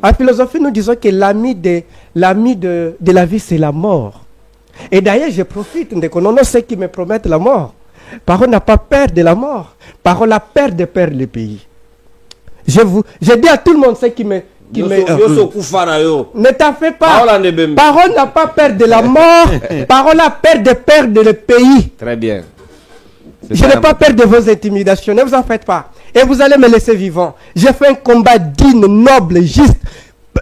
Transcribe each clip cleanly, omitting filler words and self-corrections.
En philosophie, nous disons que l'ami de la vie, c'est la mort. Et d'ailleurs, je profite de connaître ceux qui me promettent la mort. Parole n'a pas peur de la mort. Parole a peur de perdre le pays. Je dis à tout le monde ce qui me... Ne t'en fais pas. Parole n'a pas peur de la mort. Parole a peur de perdre le pays. Très bien. Je n'ai pas peur de vos intimidations. Ne vous en faites pas. Et vous allez me laisser vivant. J'ai fait un combat digne, noble, juste.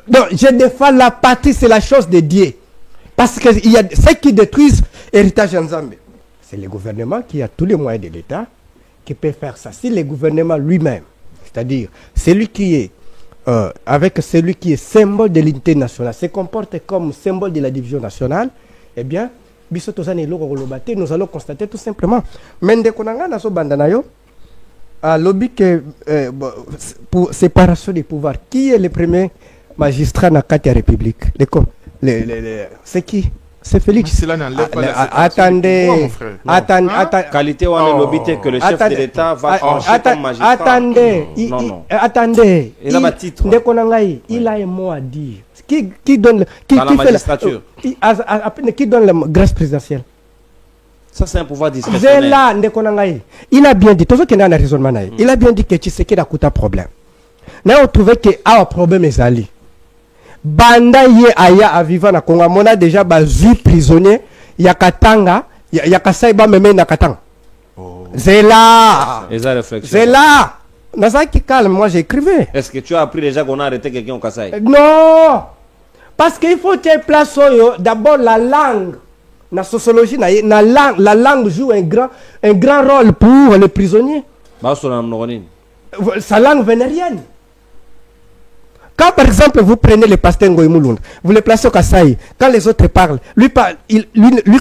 Non, je défends la patrie, c'est la chose de Dieu. Parce qu'il y a ceux qui détruisent l'héritage Nzambe. C'est le gouvernement qui a tous les moyens de l'État qui peut faire ça. Si le gouvernement lui-même, c'est-à-dire celui qui est avec celui qui est symbole de l'unité nationale, se comporte comme symbole de la division nationale, eh bien, nous allons constater tout simplement. Mais lobby que pour séparation des pouvoirs, qui est le premier magistrat dans la République? C'est qui? C'est Félix. Attendez. Qualité ou un lobby que le chef de l'État va trancher comme magistrat. Attendez. Attendez. Il a un titre. Il a un mot à dire. Qui donne dans la magistrature. Qui donne la grâce présidentielle? Ça, c'est un pouvoir discrétionnaire. Il a bien dit, il a bien dit que Tshisekedi a coûté un problème. Nous avons trouvé qu'il y a un problème. Banda ye aya aviva na Congo, on a déjà bazu prisonnier, yakatanga, yakasaiba meme na katanga. Zela. Zela. Nasa qui calme, moi j'écrivais. Est-ce que tu as appris déjà qu'on a arrêté quelqu'un au Kasaï? Non. Parce qu'il faut que tu place d'abord la langue. La sociologie, la langue joue un grand rôle pour les prisonniers. Sa langue vénérienne. Quand par exemple vous prenez le pasteur Ngoï Moulound, vous le placez au Kasaï, quand les autres parlent, lui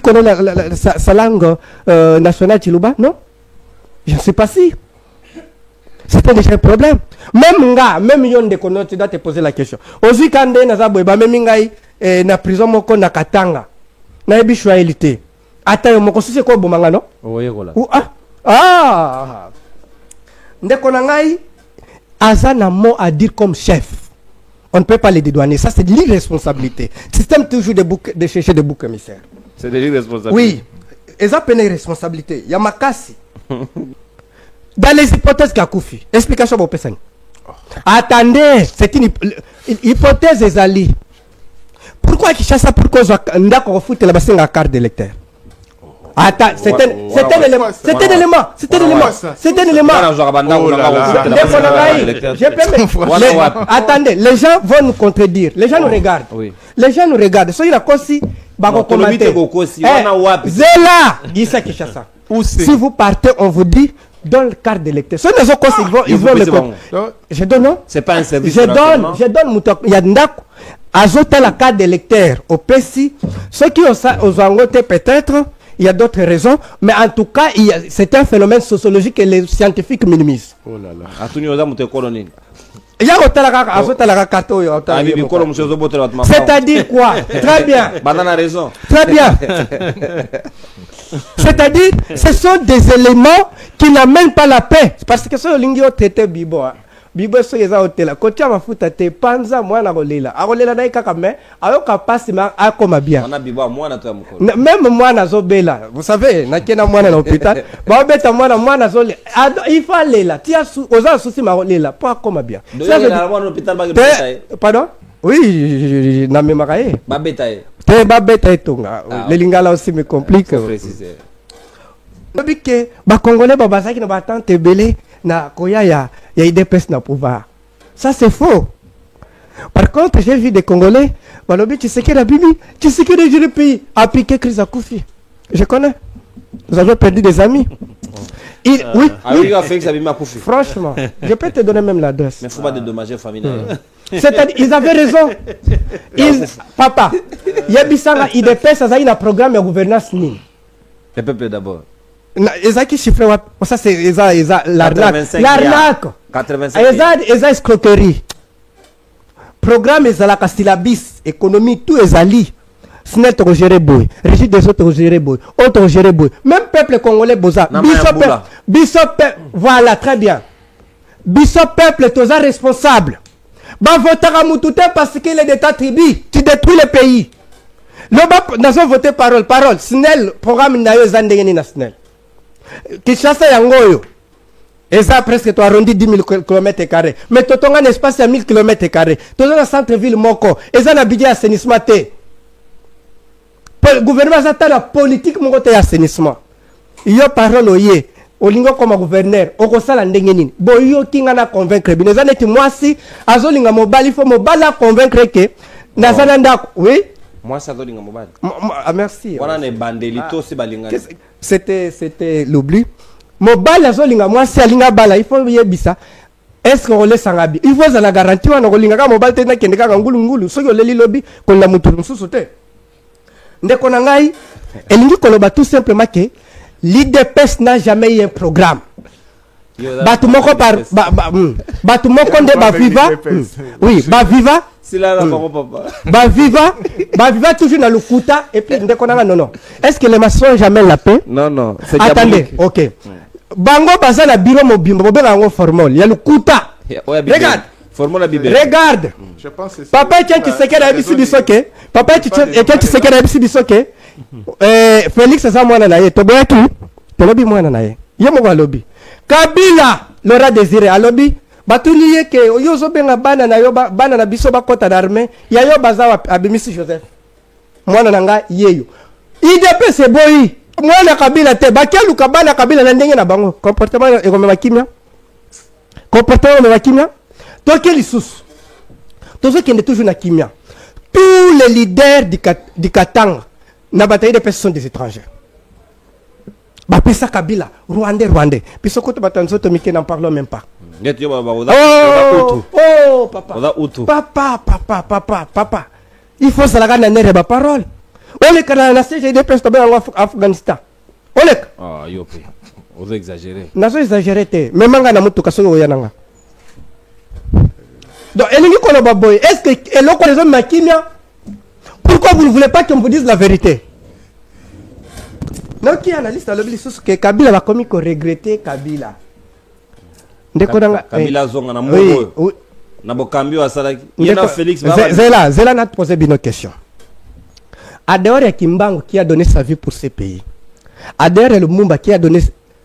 connaît sa langue nationale Chiluba, non? Je ne sais pas si. C'était déjà un problème. Même yon de connaître, tu dois te poser la question. Aujourd'hui, quand on a même na prison moko na Katanga, na ebishuailité. Attends, moko c'est quoi bomanga non? Oui, voilà. Ndeko nangai azana mot à dire comme chef. On ne peut pas les dédouaner. Ça, c'est de l'irresponsabilité. Système toujours de chercher des boucs émissaires. C'est de l'irresponsabilité. Oui. Et ça, c'est une responsabilité. Il y a Makassi. Dans les hypothèses Kakoufi, explication pour personne. Attendez, c'est une hypothèse Ezali. Pourquoi Kinshasa, pourquoi Ndako fout la basse en carte d'électeur? Attends, c'est un élément. Attendez, les gens vont nous contredire. Les gens nous regardent. Les gens nous regardent. Soyez là, si vous partez, on vous dit dans le carte d'électeur. Ils vont le. Je donne non. C'est pas un service. Je donne. Il y a Ndako. Azote la carte d'électeur au PSI. Ceux qui ont voté peut-être. Il y a d'autres raisons, mais en tout cas, c'est un phénomène sociologique que les scientifiques minimisent. Oh là là. C'est-à-dire quoi? Très bien. Banana a raison. Très bien. C'est-à-dire, ce sont des éléments qui n'amènent pas la paix. Parce que ce lingio tete bibo. Bibo so yeza hotela. Kocha mafuta te panza mwana rolela. Arolela na ikaka me ayoka pasi ma akoma bien. On a bibo mwana to mukolo. Même mwana zobela. Vous savez, na kena mwana na hôpital. Ba beta mwana zole. Il faut aller là. Tia oza souci ma rolela pour akoma bien. Ça veut dire mwana hôpital ba beta. Pardon? Oui, na memaka e. Ba beta e. Te ba beta etonga. Le lingala aussi me complique. Préciser. Bobike ba congolais ba bazaki na batante belé. Na koya ya IDPS na pouvoir. Ça c'est faux. Par contre, j'ai vu des Congolais, Balobi Tshisekedi la Bibi, Tshisekedi du pays a piqué crise à Koufi. Je connais. Nous avons perdu des amis. Oui. Franchement, je peux te donner même l'adresse. Mais il ne faut pas dédommager famille. C'est-à-dire, ils avaient raison. Papa, Yabisanga IDPS, ça a un programme de gouvernance ni. Le peuple d'abord. Ezaki chiffre ça c'est l'arnaque 85 escroquerie programme ezalaka syllabus économie tout ezali sinon to gérer boy régime des autres gérer boy autres gérer boy même peuple congolais boza biso voilà très bien biso peuple toza responsable Bah votera Moutouté parce qu'il est d'état tribu. Tu détruis le pays. Nous avons voté parole. Snell, programme Nayo Zandengeni na Snell. Kinshasa Yangoyo. Et ça presque tu arrondi 10 000 km². Mais tu as un espace à 1000 km². Tu as un centre-ville Moko. Et ça n'a pas assainissement. Le gouvernement a la politique mon côté assainissement. Il y a parole au yé. Au lingo comme gouverneur. Au kosala ndengeni. Bo yo kinga na convaincre. Mais ça n'est moi si. Azolinga mobile. Il faut mobile convaincre que. Nazana ndako. Oui. Moi ça dolinga mobile. Merci. Voilà les bandelito c'est balinga. C'était l'oubli. Mobile azolinga moi si alinga bala. Il faut yebisa. Est-ce qu'on laisse en habit? Il faut la garantie. On a linga mobile tena kendeka ngulu ngulu. So yo leli lobby. Qu'on la mutu mususote. Ndeko nangai. Elingi koloba tout simplement que l'IDPS n'a jamais eu un programme. Batumoko par Batumoko de Baviva. Oui, Baviva. C'est là la papa. Baviva toujours dans le Kouta et puis ndeko nanga non. Est-ce que les maçons jamais la paix? Non, c'est attendez, OK. Bango basa na bureau mobimbo bobela ngo formol. Il y a le Kouta. Regarde. Formol bibe. Regarde. Je pense que papa qui se kera abisi bisoke. Papa qui se kera abisi bisoke. Félix ça mwana na ye to boya tu. To lobi mwana na ye. Ye mo lobi. Kabila Laura Désiré a lobby. Batuli que yo zo benga bana na yo bana na biso ba kota d'armée ya yo baza abimisi Joseph mwana nanga yeyo IDP c'est boyi mwana Kabila te bakelu kabana Kabila na ndenge na bango comportement e komema kimia to quel sous to ce qui est toujours na kimia tous les leaders du Katanga na bataille de personnes sont des étrangers. Bapesa Kabila, Rwandais. Puis ce côté batanzo Tomike n'en parlons même pas. Oh, papa. Il faut ça la gana nere ba parole. Ole kana na CG de peste en Afghanistan. Ole. Ah, yope. Vous exagérez. Nazo exagéré te. Même nga na mutu kaso yananga. Donc elingi kono baboy, est-ce que eloko les hommes makimia? Pourquoi vous ne voulez pas qu'on vous dise la vérité? Non, qui analyse à l'obli que Kabila va commis qu'on regretter Kabila. Kabila zonga na moko. Oui. Na bokambio asalaki. Yena Félix Zela n'a posé une question. Adeur Kimbango qui a donné sa vie pour ces pays. Adeur le Mumba qui a donné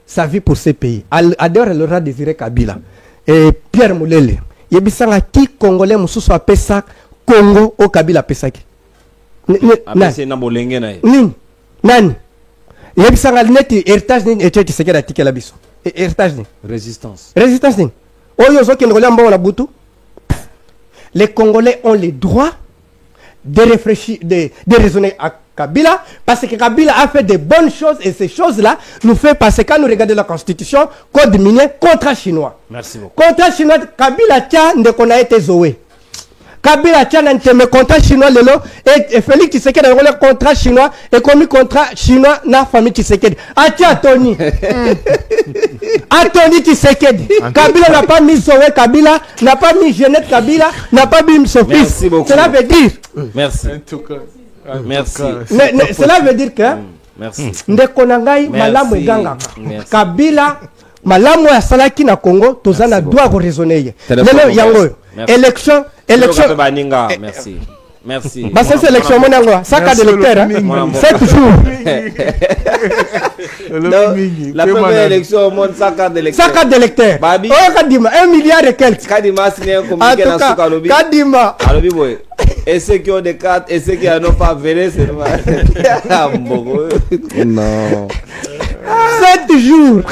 sa vie pour ces pays. Adeur le Laura Désiré Kabila. Et Pierre Moulele. Yebisanga qui Congolais mususu apesa Congo au Kabila pesaki. Apesa na bolenge na ye. Nani? Yebisanga neti héritage ni etche sekera tikela biso. Héritage ni résistance ni. Oyo zo Congolais mbongo na butu. Les Congolais ont le droit de réfléchir, de raisonner à Kabila, parce que Kabila a fait de bonnes choses et ces choses-là nous fait passer, quand nous regardons la constitution, code minier, contrat chinois. Merci beaucoup. Contrat chinois, Kabila tient de qu'on a été zoé. Kabila tient un contrat chinois lelo et Félix Tshisekedi a le contrat chinois et comme contrat chinois na famille Tshisekedi. Atia Tony. Tony Tshisekedi. Kabila n'a pas mis Zoé Kabila, n'a pas mis Jeannette Kabila, n'a pas mis son fils. Merci beaucoup. Cela veut dire. Merci. Merci. Cela veut dire que. Merci. Ndekonangai malamu eganga. Kabila malamu ya salaki na Congo tozana doit raisonner. Lelo yango. Élection. Merci. Bah c'est élection mon yango. Saka d'électeur. 7 jours. La première élection au monde saka d'électeur. Saka d'électeur. Oh Kadima 1 milliard et quelques. Kadima signé un communiqué dans ce Kalobi. Kadima. Alobi boy. Et ceux qui ont des cartes et ceux qui n'ont pas véré c'est non. 7 jours.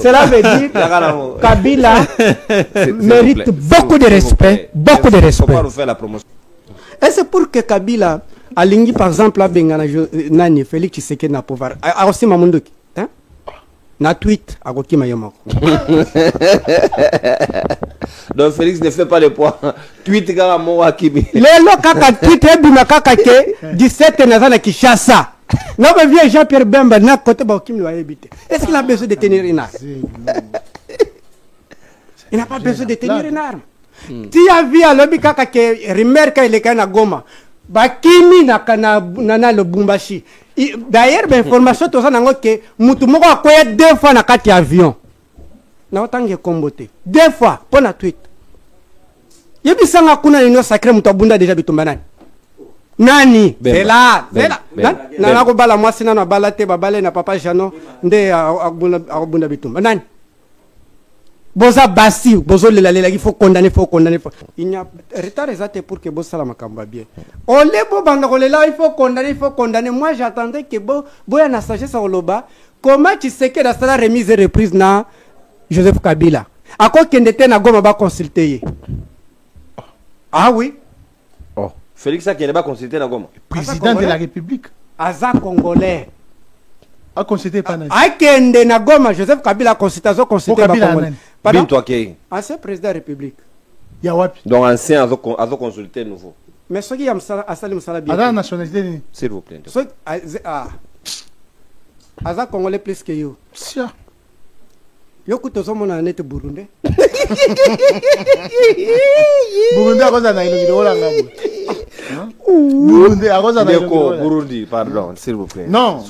Cela veut dire que Kabila mérite beaucoup de respect. Beaucoup de respect. Et c'est pour que Kabila, Alingi par exemple, Nani, Félix Tshisekedi na pouvoir. Aussi Mamunduki. Na tweet à Gokima Yomako. Donc Félix ne fait pas le poids. Tweet kaka mo wakimi. Lelo kaka tweet ebima kaka ke 17 nazana Kinshasa. Non mais vieux Jean-Pierre Bemba na côté ba Okimi wa habiter. Est-ce qu'il a besoin de tenir une arme? Il n'a pas besoin de tenir une arme. Tu as vu à l'obi kaka ke Rimerka il est kana Goma. Bakimi na le Bumbashi. D'ailleurs, l'information, tout ça, que Moutoumoko a quoi 2 fois dans 4 avions. na otange kombote 2 fois pour la tweet yebisanga kuna nino sacré mutabunda déjà bitumba nani c'est là na ko bala mwasi na bala te babale na papa Jano nde akubunda bitumba nani boza basi bozo lela il faut condamner il n'y a retard exact pour que bossa la makamba bien ole bo banga ko lela il faut condamner moi j'attendais que boya na sagesse oloba comment tu sais que dans la remise et reprise na Joseph Kabila ako kende te na Goma ba consulter ah oui oh Félix a kende ba consulter na Goma président de la République aza congolais a consulté pas a kende na Goma Joseph Kabila consultation consulter ba congolais pardon toi qui ancien président de la République ya wapi donc ancien azo consulter nouveau mais ce qui a asali musala bien la nationalité ni s'il vous plaît so aza congolais plus que yo sia yo kutozo mona net Burundi Burundi akoza na ilobilo wala ngabo Burundi akoza na ilobilo Burundi pardon s'il vous plaît non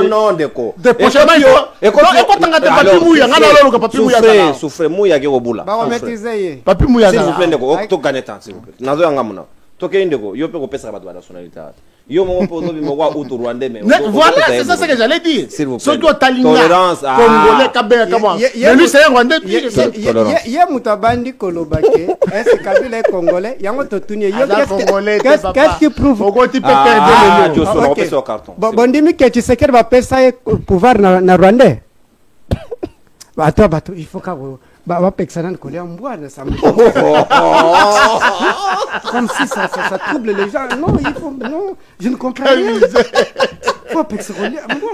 non Deko prochainement eko tanga te papi muya ngana lolo ka papi muya souffre muya ke obula ba maîtriser papi muya s'il vous plaît Deko to gagneta s'il vous plaît nazo yanga mona to ke Deko yo pe ko pesa ba nationalité yo mo pozo bi mo wa utu rwandais mais voilà c'est ça ce que j'allais dire ce que talinga congolais kabé kama mais lui c'est rwandais ye mutabandi kolobake est-ce Kabila est congolais yango to tuni yo qu'est-ce qui prouve oko ti pe perdre le jo so au carton bon dimi que tu sais qu'elle va pesa pouvoir na rwandais bato il faut ka va pexana ko le mbwana ça comme si ça trouble les gens non il faut non je ne comprends rien faut pexer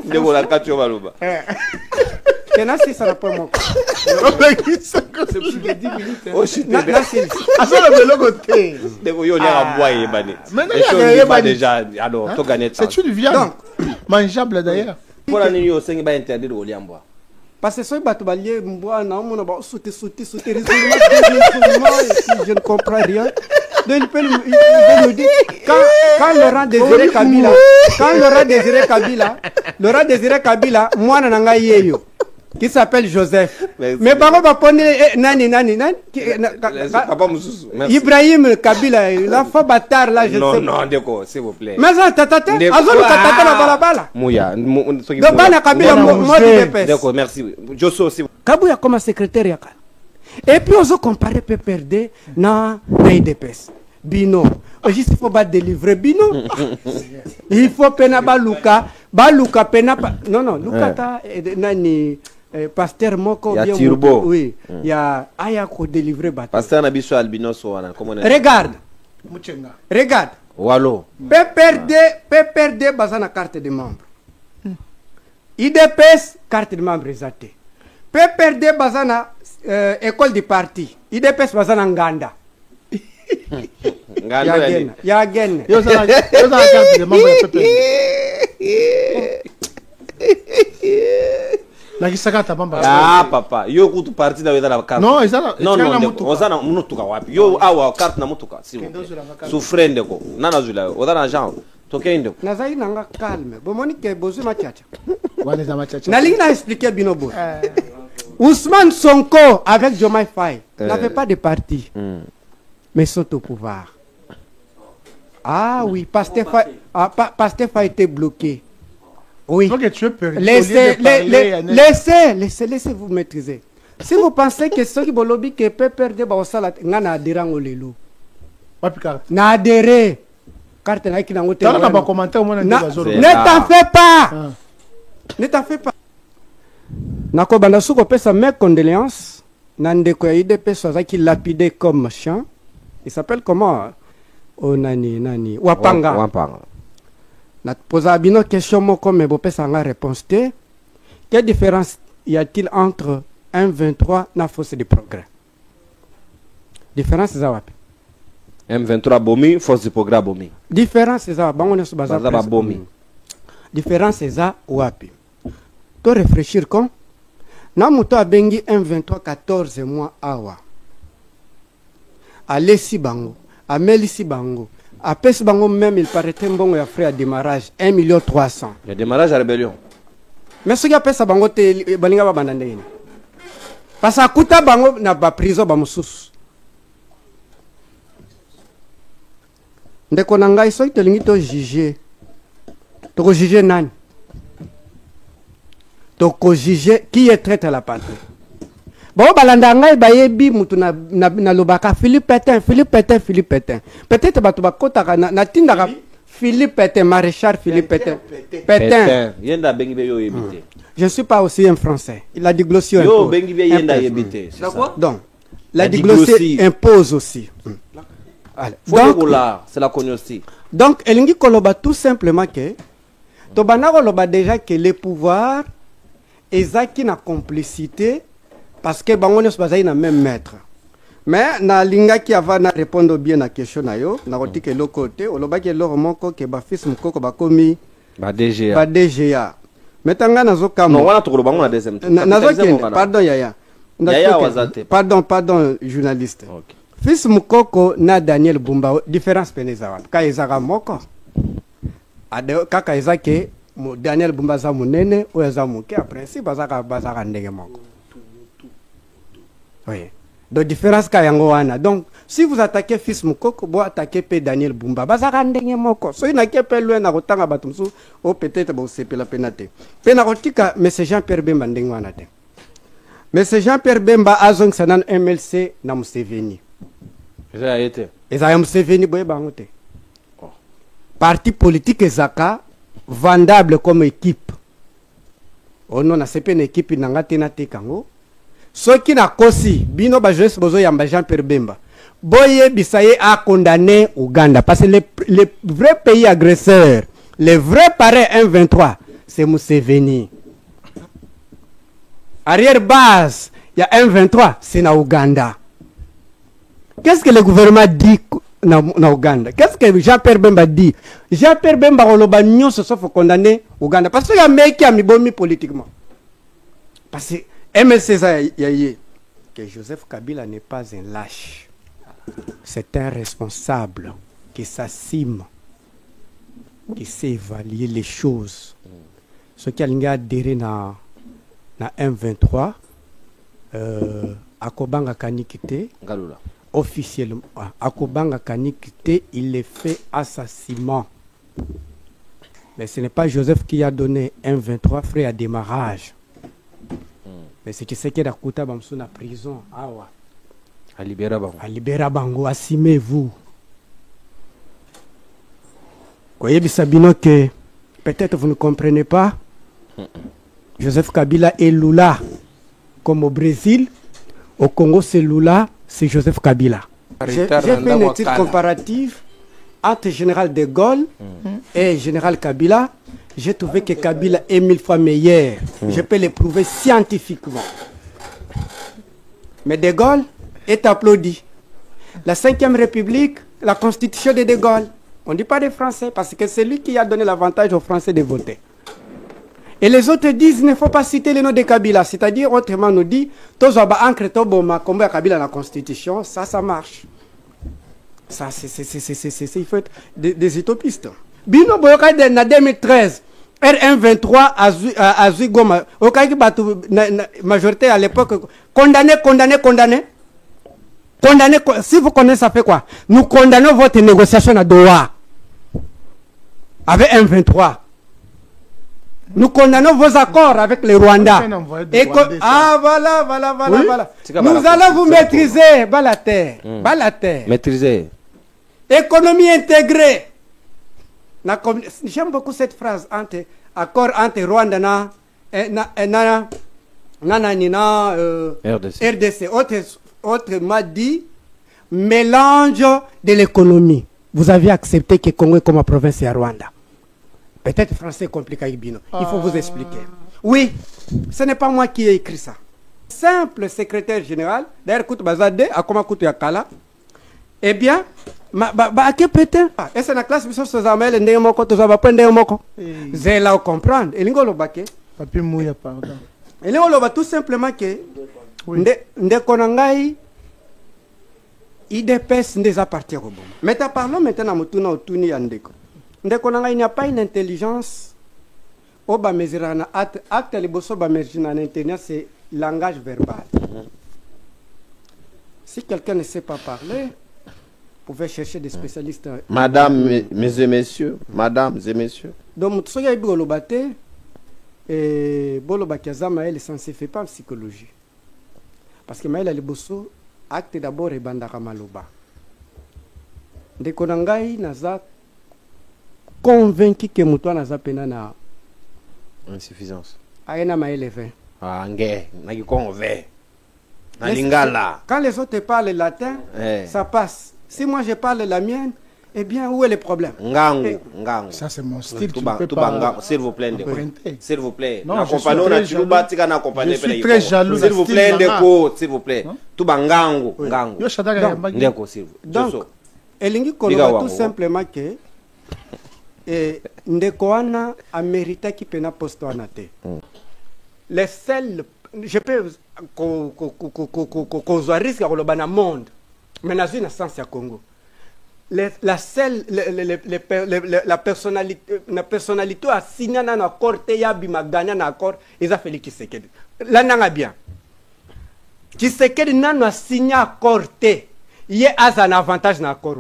de voilà katio baloba kena si ça n'a pas mon c'est plus de 10 minutes oh shit asala belo côté de yo lia boye bani mais déjà alors to gagner c'est une viande mangeable d'ailleurs pour la nuit au sengi ba interdit au liambwa parce que soy bato balie mbwana mona ba sauter résolument je ne comprends rien donc il peut nous dire quand Laurent Désiré Kabila mwana nanga yeyo qui s'appelle Joseph mais bango ba pone nani papa mususu Ibrahim Kabila l'enfant bâtard là je sais non Deko s'il vous plaît mais ça tata azolu katata na balabala muya donc bana Kabila modi dépêche Deko merci Josso aussi Kabuya comme secrétaire yaka et puis on se comparer PPRD na IDPS bino juste il faut pas délivrer bino il faut pena baluka pena non lukata nani pasteur moko bien turbo oui ya aya ko délivrer bata pasteur na biso albinoso wana comment regarde walo PPRD bazana carte de membre IDPS carte de membre exacte PPRD bazana école du parti IDPS bazana nganda ya gen yo ça carte de membre ya PPRD la kisakata bamba papa yo kutu parti na weda na carte non ezala non ozana mutuka wapi yo awa carte na mutuka si souffrende ko nana zula odana Jean tokende na zai nanga calme bomoni ke bozu machacha wale za machacha na linga expliquer binobo Ousmane Sonko avec Diomaye Faye n'avait pas de parti mais sont au pouvoir. Ah oui, Pastef a été bloqué. Oui. Laissez-vous maîtriser. Si vous pensez que ceux qui bolobi que peut perdre baosala ngana adirang olelo. Na adéré. Carte na ki nango te. Ne t'en fais pas. Ne t'en fais pas. Nako banda suko pesa mes condoléances. Nandeko ya IDPS qui lapidé comme chien. Il s'appelle comment? Oh nani Wapanga. Na posa bino question moko me bo pesa nga réponse te. Quelle différence y a-t-il entre 1,23 na force de progrès? Différence za wapi? M23 bomi, force de progrès bomi. Différence za bango ne baza bomi. Différence za wapi? To réfléchir quand na muto abengi 1,23 14 mois awa. Alessi bango, amelisi bango, apesi bango même il paraît mbongo ya frais à démarrage 1,3 million. Le démarrage à rébellion. Mais ce qui a pesa bango te balinga ba bandandeni. parce que akuta bango na ba prison ba mususu ndeko na ngai soki tolingi to juger nani toko juger qui est traître à la patrie. Bon balanda ngai bayebi mutu na lobaka Philippe Pétain peut-être batu bakota na tindaka Philippe Pétain, maréchal Philippe Pétain. Yenda bengibe yo yebite. Je ne suis pas aussi un français. La diglossie yo impose. bengibe yenda yebite. Donc, la diglossie impose aussi. Donc, c'est la cognosci. Donc, elingi koloba tout simplement que tobana koloba déjà que les pouvoirs ezaki na complicité parce que bango nyos bazali na même maître. Mais na linga qui ava na répondre bien à question na yo na roti ke lo côté oloba ke lo moko ke ba fils mukoko ba komi ba DGA metanga nazo kama non wana tokolo bango na deuxième tour nazo ke pardon yaya wazate pardon journaliste okay. Fils mukoko na Daniel Bumba différence peneza wana ka ezaka moko ade kaka ezake Daniel Bumba za munene o za muke a principe bazaka ndenge moko oui. De différence kayangoana. Donc, si vous attaquez fils Mukoko, vous attaquez P. Daniel Bumba. Bazara ndenge moko. So ina kepe loin na rotanga batumsu o peut-être ba sepe la penate. Penarotika mais Jean-Pierre Bemba ndenge wana te. Mais Jean-Pierre Bemba azong sanan MLC na Museveni. Eza été. Eza Museveni boye bangote. Parti politique ezaka vendable comme équipe. Ono na sepe na équipe nangate na tekango. Ceux qui n'a kosi bino ba jeunesse bozo yamba Jean-Pierre Bemba boye bisaye a condamné Ouganda parce que les vrais pays agresseurs, les vrais parrains M23 c'est Museveni. Arrière base il y a M23 c'est na Ouganda. Qu'est-ce que le gouvernement dit na Ouganda? Qu'est-ce que Jean-Pierre Bemba dit? Jean-Pierre Bemba oloba nyonso sauf condamner Ouganda parce que y a mec qui a mibomi politiquement. Parce que MLC que Joseph Kabila n'est pas un lâche. C'est un responsable qui s'assume, qui sait évaluer les choses. Ce qui a adhéré na M23, Akobanga Kanikite, officiellement, Akobanga Kanikite, il est fait assassinat. Mais ce n'est pas Joseph qui a donné M23 frais à démarrage. Mais c'est que c'est que Dakuta Bamsou na prison. Awa. À libérer Bango. Assumez-vous. Voyez Sabino que peut-être vous ne comprenez pas. Joseph Kabila est Lula. Comme au Brésil. Au Congo c'est Lula. C'est Joseph Kabila. J'ai fait une étude comparative entre Général de Gaulle et Général Kabila. J'ai trouvé que Kabila est 1000 fois meilleur. Je peux le prouver scientifiquement. Mais De Gaulle est applaudi. La 5e République, la constitution de Gaulle. On ne dit pas des Français parce que c'est lui qui a donné l'avantage aux Français de voter. Et les autres disent qu'il ne faut pas citer le nom de Kabila. C'est-à-dire, autrement, nous dit, Kabila la constitution, ça marche. Ça, il faut être des utopistes. Bino Boyoka en 2013, R123 à Zugoma, majorité à l'époque, condamné. Si vous connaissez, ça fait quoi? Nous condamnons votre négociation à Doha avec M23. Nous condamnons vos accords avec le Rwanda. Voilà. Nous allons vous maîtriser. Balater. Maîtriser. Économie intégrée. J'aime beaucoup cette phrase entre accord entre Rwanda RDC. Autrement dit, mélange de l'économie. Vous avez accepté que Congo est comme province à Rwanda. Peut-être français compliqué, Bino. Il faut vous expliquer. Oui, ce n'est pas moi qui ai écrit ça. Simple secrétaire général, d'ailleurs, Koutou Bazade, à comment Koutou Yakala, eh bien, et c'est la classe de ce zamel et néomoko, tu vas prendre néomoko. J'ai là à comprendre. Et l'ingolo baké. Papier mouillé, pardon. Et l'ingolo va tout simplement que, nde konangai, IDPS ne appartient au bon. Mais parlons maintenant à Tuni Andeko. Nde konangai, il n'y a pas une intelligence. Oba mezirana acte liboso ba merjina na internet, c'est langage verbal. Si quelqu'un ne sait pas parler, vous pouvez chercher des spécialistes. Madame, mes et messieurs, mesdames et messieurs. Donc, ce qui est bien, et Boloba Kazama, elle ne fait pas en psychologie. Parce que Maël Aliboso, acte d'abord et Bandara Maloba. De Konangai, Naza convaincu que Moutoua Naza Penana. Insuffisance. Aena Maël 20. Ah, Ngé, Nagi Konvé. Nalingala. Quand les autres parlent latin, ça passe. Si moi je parle la mienne, eh bien, où est le problème? Ngango, Ngango. Ça, c'est mon style. Tu peux pas. S'il vous plaît, s'il vous plaît. Non, je suis très jaloux. S'il vous plaît, s'il vous plaît. Tout Ngango, Ngango. Donc, Elingi Koloba tout simplement que Ndekoana a mérité qui pena poste en athée. Les seuls, je peux qu'on risque à le monde, mais dans une sens à Congo. La personnalité a signé un accord, il a gagné un accord, ils ont fait le Tshisekedi. Là, n'a bien. Tshisekedi n'a signé un accord, il y a un avantage dans l'accord.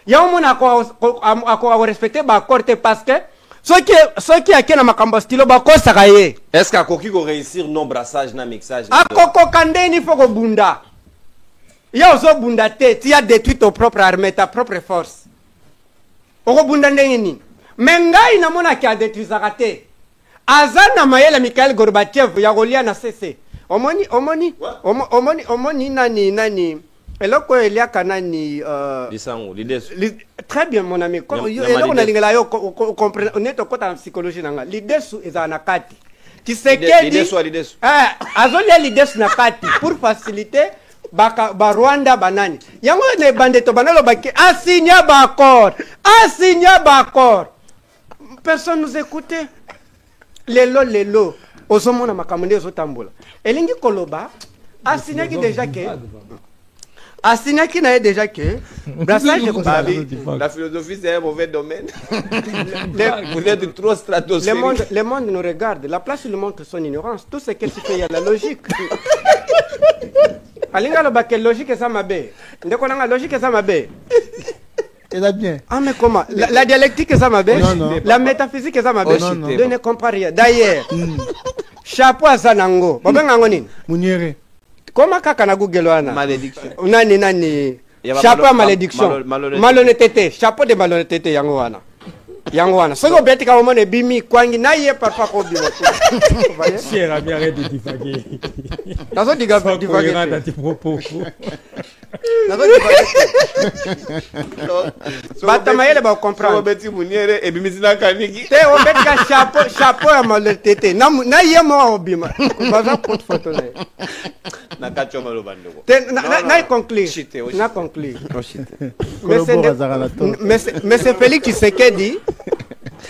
Il y a un accord à respecter l'accord parce que ceux qui ont un accord style, est-ce qu'à Koki va réussir non brassage, non mixage? À Koko Kande, il faut que Bunda. Il y a aussi Bunda T, tu as détruit ta propre armée, ta propre force. Oko Bunda Ndengeni. Mengai na mona qui a détruit Zarate. Azana Mayela Mikhail Gorbatchev, Yagolia na CC. Omoni nani. Et là, quoi, il y a kanani. Très bien, mon ami. On est au côté en psychologie. L'idée est en akati. Tu sais que. L'idée soit. Azolia l'idée na kati pour faciliter. Rwanda banani. Yango ne bandeto banalo baki. Assigna bakor. Personne nous écoutait. Lelo. Ozomona makamende ozotambola. Elingi Koloba. Assigna qui déjà que. Assigna qui n'a déjà que. Brassage de la philosophie c'est un mauvais domaine. Vous êtes trop stratosphérique. Le monde nous regarde. La place lui montre son ignorance. Tout ce qu'elle se fait, il y a la logique. Alinga lo baké logique ça m'a bé. Ndeko nanga logique ça m'a bé. Elle a bien. Ah mais comment? La dialectique ça m'a bé. La métaphysique ça m'a bé. Je ne comprends rien. D'ailleurs, chapeau à Zanango. Bobenga ngoni. Muniere. Comment kaka na Google wana? Malédiction. Nani. Chapeau à malédiction. Malhonnêteté. Chapeau de malhonnêteté yango wana. Soko beti ka omone bimi kwangi na ye parfois ko bimo. Cher ami, arrête de divaguer. Nazo divaguer. Batamayele ba comprendre. Soko beti muniere e bimi zina kaniki. Te o beti ka chapeau à malhonnêteté. Na ye mo obima. Baza porte photo na. Na kacho malo bandeko. Na conclure. Na conclure. Mais c'est Félix Tshisekedi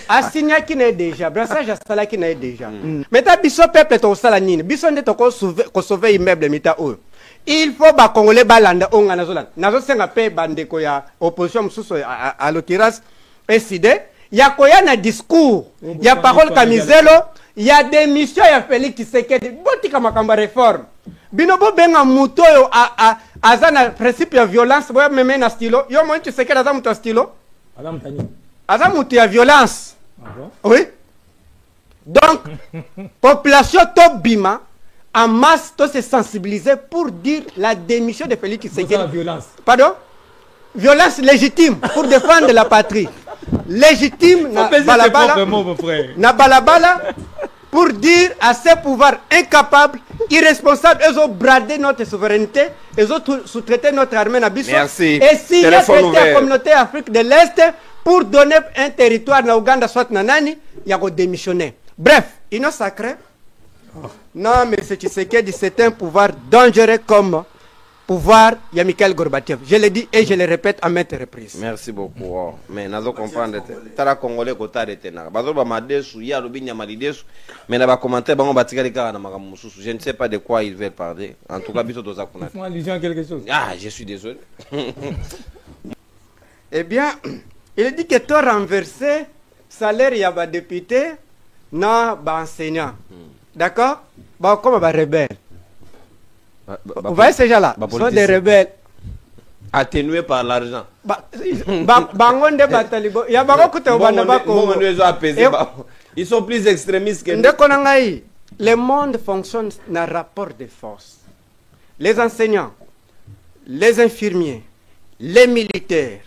asigna qui n'est déjà brassage à sala qui n'est déjà. Mais ta biso peuple to sala nini biso nde to ko sauver immeuble mita o. Il faut ba congolais balanda onga nazola. Nazo senga pe bandeko ya opposition mususu à l'occurrence SID ya koya na discours ya parole kamizelo ya démission ya Félix Tshisekedi botika makamba réforme. Binobo benga muto yo azana principe ya violence boya meme na stilo yo mo Tshisekedi aza muto stilo aza muto ya violence. Ah bon? Oui. Donc population tobima en masse to se sensibiliser pour dire la démission de Félix Tshisekedi. La violence. Pardon? Violence légitime pour défendre la patrie. Légitime na balabala. Na balabala pour dire à ces pouvoirs incapables, irresponsables, ils ont bradé notre souveraineté, ils ont sous-traité notre armée Nabiso. Merci. Et si il y a la communauté Afrique de l'Est pour donner un territoire na Ouganda soit nanani, il y a démissionné. Bref, il est sacré. Non, mais c'est Tshisekedi, c'est un pouvoir dangereux comme pouvoir ya Mikhail Gorbatchev. Je le dis et je le répète à maintes reprises. Merci beaucoup. Oh. Mais nazo comprendre tala congolais ko tarete na. Bazo ba madesu ya lobinya malidesu. Mais na ba commentaire bango batika lika na makamu mususu. Je ne sais pas de quoi ils veulent parler. En tout cas, biso doza kuna. Font allusion à quelque chose. Ah, je suis désolé. Eh bien, il dit que tu as renversé salaire ya ba député na ba enseignant. D'accord? Ba comme ba rebelle. Vous voyez ces gens-là sont des rebelles. Atténués par l'argent. Ils sont plus extrémistes que nous. Le monde fonctionne dans rapport de force. Les enseignants, les infirmiers, les militaires,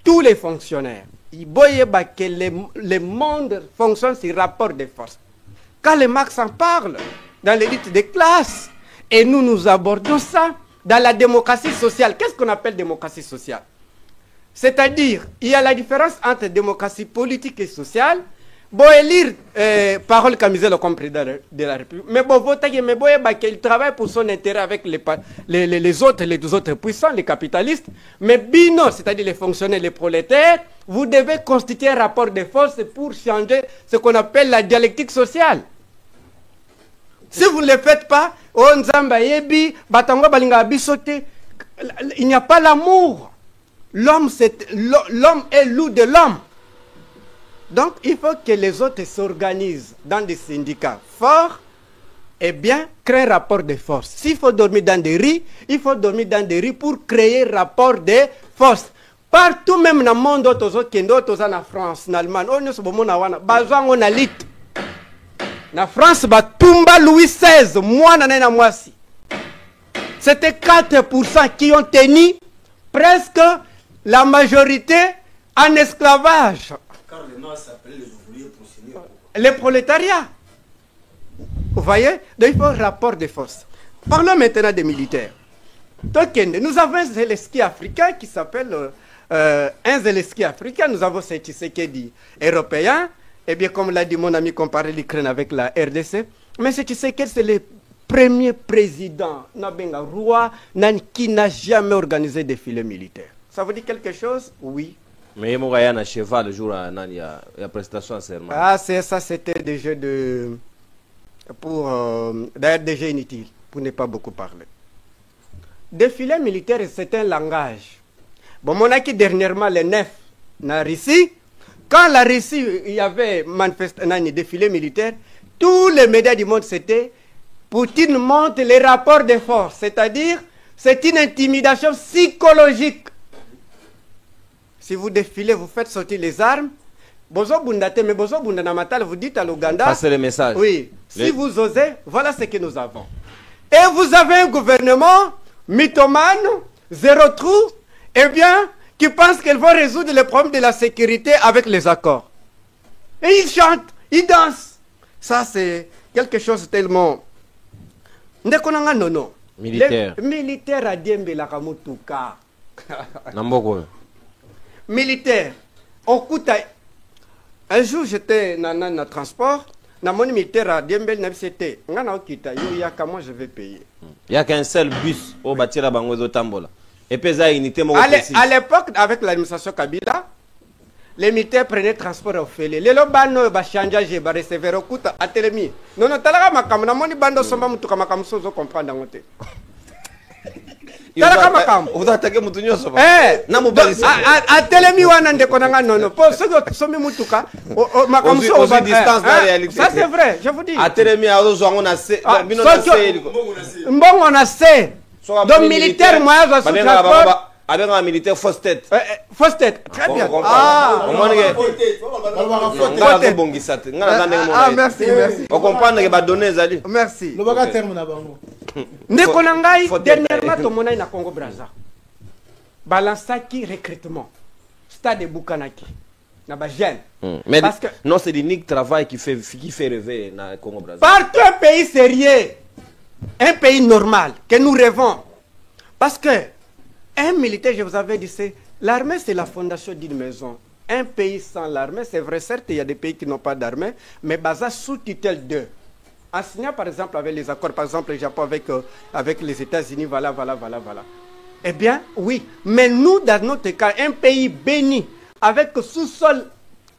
tous les fonctionnaires, ils voient que le monde fonctionne sur rapport de force. Quand les Marx en parle dans l'élite des classes, et nous abordons ça dans la démocratie sociale. Qu'est-ce qu'on appelle démocratie sociale? C'est-à-dire, il y a la différence entre démocratie politique et sociale. Bon, élire parole Camisel comme président de la République. Mais bon, voter, mais bon, il travaille pour son intérêt avec les autres puissants, les capitalistes. Mais bino, c'est-à-dire les fonctionnaires, les prolétaires, vous devez constituer un rapport de force pour changer ce qu'on appelle la dialectique sociale. Si vous ne le faites pas, il n'y a pas l'amour. L'homme est loup de l'homme. Donc, il faut que les autres s'organisent dans des syndicats forts et bien créer un rapport de force. S'il faut dormir dans des riz, il faut dormir dans des riz pour créer un rapport de force. Partout, même dans le monde, en France, en Allemagne, on a lit. En France, Tumba Louis XVI, moi, c'était 4% qui ont tenu presque la majorité en esclavage. Car les Noirs s'appelaient les ouvriers pour signer. Les prolétariats. Vous voyez? Donc il faut un rapport de force. Parlons maintenant des militaires. Donc, nous avons un Zelensky africain qui s'appelle un Zelensky africain. Nous avons ce Tshisekedi européen. Et bien, comme l'a dit mon ami, comparer l'Ukraine avec la RDC. Mais ce Tshisekedi, c'est le premier président roi qui n'a jamais organisé des défilé militaire. Ça vous dit quelque chose? Oui. Mais il y a un cheval le jour à la prestation en serment. Ah, ça, c'était des jeux de. D'ailleurs, des jeux inutiles, pour ne pas beaucoup parler. Défilé militaire, c'est un langage. Bon, on a qui dernièrement les 9 en Russie. Quand la Russie, il y avait un défilé militaire, tous les médias du monde, c'était Poutine montre les rapports de force. C'est-à-dire, c'est une intimidation psychologique. Si vous défilez, vous faites sortir les armes. Bozo Bundate, mais Bozo Bundanamatale, vous dites à l'Ouganda. Passez le message. Oui. Si vous osez, voilà ce que nous avons. Et vous avez un gouvernement mythomane, zéro trou, eh bien, qui pense qu'elle va résoudre les problèmes de la sécurité avec les accords. Et ils chantent, ils dansent. Ça, c'est quelque chose tellement. Militaire. Militaire à Diembe la Kamutuka. Namboko. Militaire. Un jour, j'étais dans le transport. Dans mon militaire à Diembe, c'était. Moi, je vais payer. Il n'y a qu'un seul bus au bâtiment Bangozo Tambola. Et puis, ça, unité à l'époque, avec l'administration Kabila, les militaires prenaient transport au Félé. Les lobano ba changeage ba recevoir au kuta atelemi. Non non talaga makam na moni bando somba mutuka makam sozo comprendre ngote. Talaga makam. Vous attaquez mutunyo soba. Na mubalisi. Atelemi wana ndeko nanga nono. Po sozo sombi mutuka makam sozo ba distance la réalité. Ça c'est vrai, je vous dis. Atelemi a ozo ngona se bino na se. Mbongo na se. Donc militaire moi va se transport. Avec un militaire fausse tête. Fausse tête. Très bien. Merci, merci. On comprend que va donner Zali. Merci. Le baga terme na bango. Nekonangai dernièrement to monai na Congo Brazza. Balansaki recrutement. Stade Bukanaki. Na ba jeune. Mais parce que non, c'est du Nick travail qui fait rêver na Congo Brazza. Partout un pays sérieux. Un pays normal que nous rêvons. Parce que un militaire, je vous avais dit, l'armée, c'est la fondation d'une maison. Un pays sans l'armée, c'est vrai, certes, il y a des pays qui n'ont pas d'armée, mais basé sous tutelle d'eux. En signant, par exemple, avec les accords, par exemple, le Japon avec les États-Unis, voilà. Eh bien, oui. Mais nous, dans notre cas, un pays béni, avec sous-sol,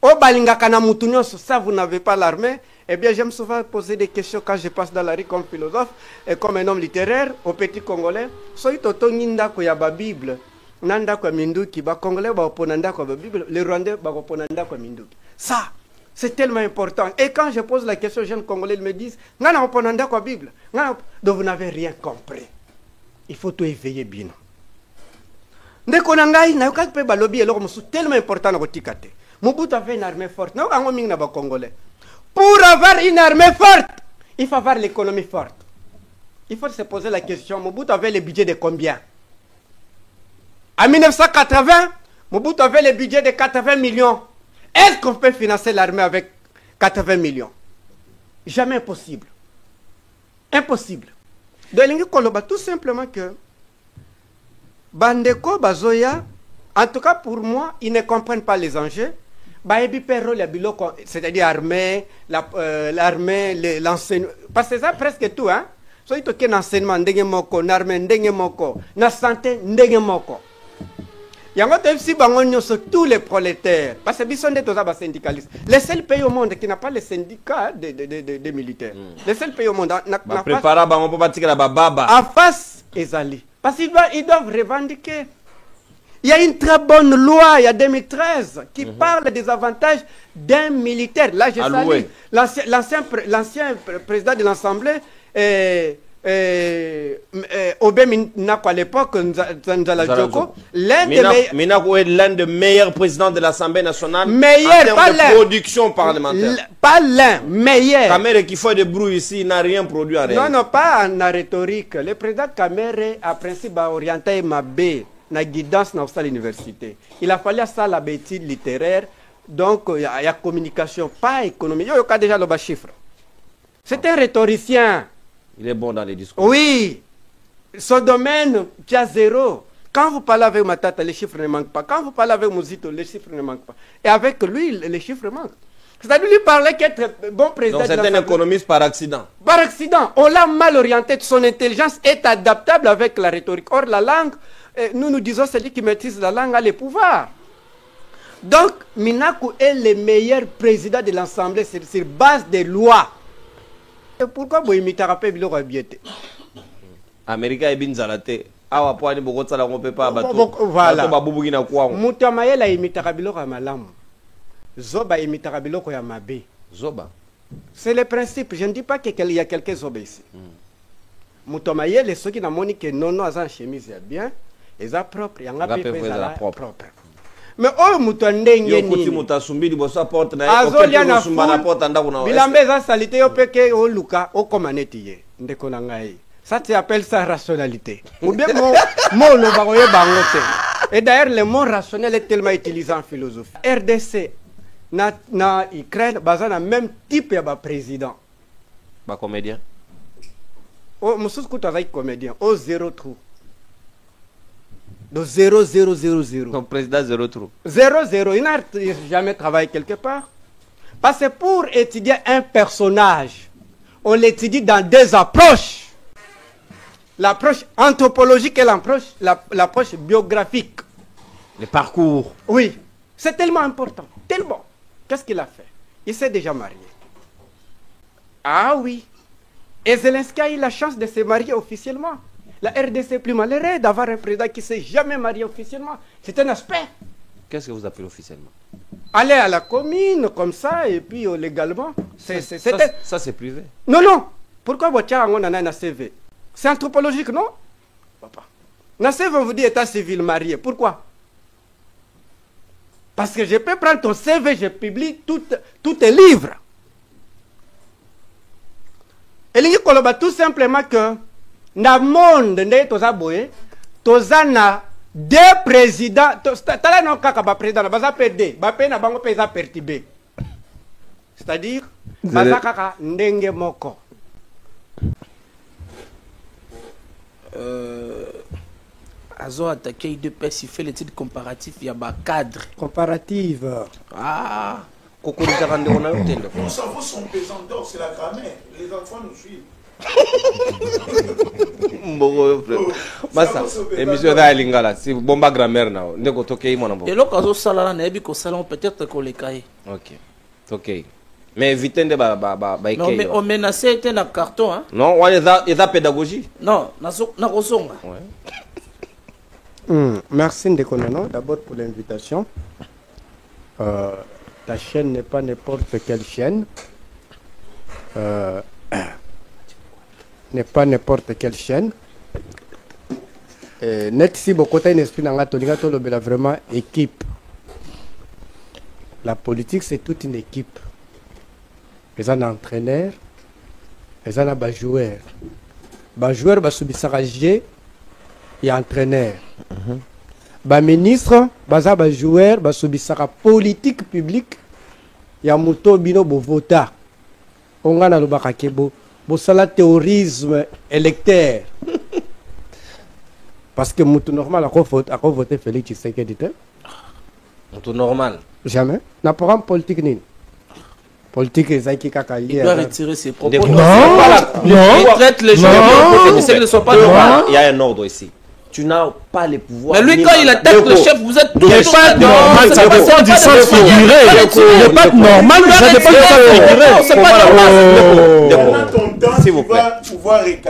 au Balingakana Moutounion, ça, vous n'avez pas l'armée. Eh bien, j'aime souvent poser des questions quand je passe dans la rue comme philosophe et comme un homme littéraire au petit Congolais. Soy toto ninda ko ya ba Bible, nanda ko minduki, ba Congolais ba oponanda ko ba Bible, les Rwandais ba oponanda ko minduki. Ça, c'est tellement important. Et quand je pose la question aux jeunes Congolais, ils me disent, ngana oponanda ko Bible, donc vous n'avez rien compris. il faut tout éveiller bien. Ndeko nangai na yoka pe balobi eloko musu tellement important na kotika te. Mobutu avait une armée forte. Na ngo mingi na ba Congolais. Pour avoir une armée forte, il faut avoir l'économie forte. Il faut se poser la question, Mobutu avait le budget de combien? En 1980, Mobutu avait le budget de 80 millions. Est-ce qu'on peut financer l'armée avec 80 millions? Jamais impossible. Impossible. Donc, tout simplement que Bandeko, Bazoya, en tout cas pour moi, ils ne comprennent pas les enjeux. C'est-à-dire l'armée, l'enseignement. Parce que ça, presque tout, hein. Soit il y a un enseignement, na santé, il y a aussi tous les prolétaires. Parce que ils sont des syndicalistes. Les seuls pays au monde qui n'a pas les syndicats des militaires. Les seuls pays au monde. En face, Ezali. Parce qu'ils doivent revendiquer. Il y a une très bonne loi, il y a 2013, qui parle des avantages d'un militaire. Là, je salue l'ancien président de l'Assemblée, Obé Minako à l'époque, Nzala Djoko, l'un des meilleurs présidents de l'Assemblée nationale meilleur, en termes de production parlementaire. Pas l'un, meilleur. Kamere qui fait des bruits ici, il n'a rien produit en réalité. Non, pas en rhétorique. Le président Kamere a principe orienté ma B. Na guidance dans l'université. Il a fallu ça la bêtise littéraire, donc il y a communication, pas économie. Il y a déjà le bas chiffre. C'est un rhétoricien. Il est bon dans les discours. Oui, son domaine, tu as zéro. Quand vous parlez avec Matata, les chiffres ne manquent pas. Quand vous parlez avec Mouzito, les chiffres ne manquent pas. Et avec lui, les chiffres manquent. C'est-à-dire lui parlait qu'être bon président. Donc c'est un économiste par accident. Par accident. On l'a mal orienté. Son intelligence est adaptable avec la rhétorique. Or, la langue, nous disons celui qui maîtrise la langue a le pouvoir. Donc, Minaku est le meilleur président de l'Assemblée sur base des lois. Et pourquoi vous imitez un peu le biété? Américain est bien zalaté. Ah, pour aller beaucoup de ça, on peut pas abattre. Voilà. Moutamaye la imite Rabiloko à Malam. Zoba imite Rabiloko à Mabé. Zoba. C'est le principe. Je ne dis pas qu'il y a quelques Zoba ici. Moutamaye, les ceux qui n'ont pas que non, non, en chemise, c'est bien. Ils sont propres. Ils sont propres. Mais oh, Moutandenge ni. Moutasumbi, il bosse à porte. Azoliana Bilambeza salité au peke au Luka au Komanetiye. Ndekonangaï. Ça tu appelles ça rationalité. Ou bien mon le baroye bangote. Et d'ailleurs le mot rationnel est tellement utilisé en philosophie. RDC na Ukraine bazana même type ya ba président. Ba comédien. Oh Moussous Koutazai comédien. Oh zéro trou. De 0,000. Ton président 0 trou. 0,0. Il n'a jamais travaillé quelque part. Parce que pour étudier un personnage, on l'étudie dans deux approches. L'approche anthropologique et l'approche biographique. Le parcours. Oui. C'est tellement important. Tellement. Qu'est-ce qu'il a fait? Il s'est déjà marié. Ah oui. Et Zelensky a eu la chance de se marier officiellement. La RDC est plus malheureuse d'avoir un président qui ne s'est jamais marié officiellement. C'est un aspect. Qu'est-ce que vous appelez officiellement? Aller à la commune comme ça et puis légalement. Ça c'est privé. Non, non. Pourquoi vous avez un CV? C'est anthropologique, non? Papa. Dans CV, on vous dit état civil marié. Pourquoi? Parce que je peux prendre ton CV, je publie tous tes livres. Et il dit tout simplement que dans le monde, tozana deux présidents, tala non kaka président, baza PD, bape na bango pesa pertibé. C'est-à-dire, baza kaka ndenge moko. Azo attaqué deux pères, il fait l'étude comparative, il y a un cadre. Comparative. Ah, Nos cerveaux sont pesants d'or, c'est la grammaire. Les enfants nous suivent. Massa, émission d'Alingala, c'est bomba grammaire now. Ndeko toke mon ambo. Et là quand on salala na ebi ko salon peut-être qu'on les caille. OK. OK. Mais évitez de non mais on menaçait était dans carton hein. Non, on est à pédagogie. Non, na kosonga. Ouais. Merci Ndekonano d'abord pour l'invitation. Ta chaîne n'est pas n'importe quelle chaîne. N'est pas n'importe quelle chaîne. net si bokota un esprit nanga tolinga tolobela vraiment équipe. La politique c'est toute une équipe. Les un entraîneur, les un joueur. Ba joueur ba subisaka G et entraîneur. Ba ministre, baza ba joueur ba subisaka politique publique ya moto bino bo vota. On a le bakakebo bo sala théorisme électeur. Parce que moto normal a voté Félix Tshisekedi. Moto normal. Jamais. N'a pas politique ni. Politique est kaka. Il doit retirer ses propos. Non. Il traite les gens de ne sont pas normaux. Il y a un ordre ici. Tu n'as pas les pouvoirs. Mais lui, quand il attaque le chef, vous êtes tous pas normal, ça dépend du sens figuré. Il n'est pas normal, ça dépend du sens figuré. C'est pas normal. S'il vous plaît.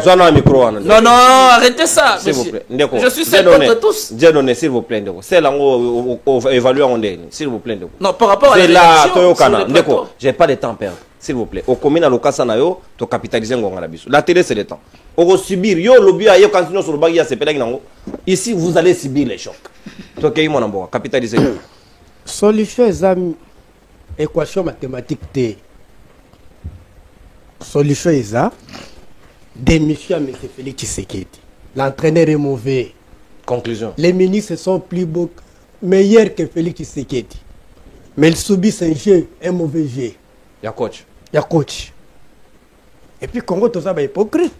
Zona un micro. Non, non, arrêtez ça. S'il vous plaît. Je suis seul contre tous. Dieu donné, s'il vous plaît. C'est là où on va évaluer en s'il vous plaît. Non, par rapport à la l'élection. J'ai pas de temps à perdre. S'il vous plaît. Au commune à l'occasion, tu capitaliser la télé, c'est le temps. On va subir. Yo, lobby, yo, quand sur le bagage, c'est pédag. Ici, vous allez subir les chocs. Toi, qui est mon amour, capitaliser. Solution est équation mathématique T. Solution est ça. Démission à M. Félix Tshisekedi. L'entraîneur est mauvais. Conclusion. Les ministres sont plus beaux, meilleurs que Félix Tshisekedi. Mais ils subissent un jeu, un mauvais jeu. Il y a coach. Il y a coach. Et puis, Congo, tout ça, c'est hypocrite.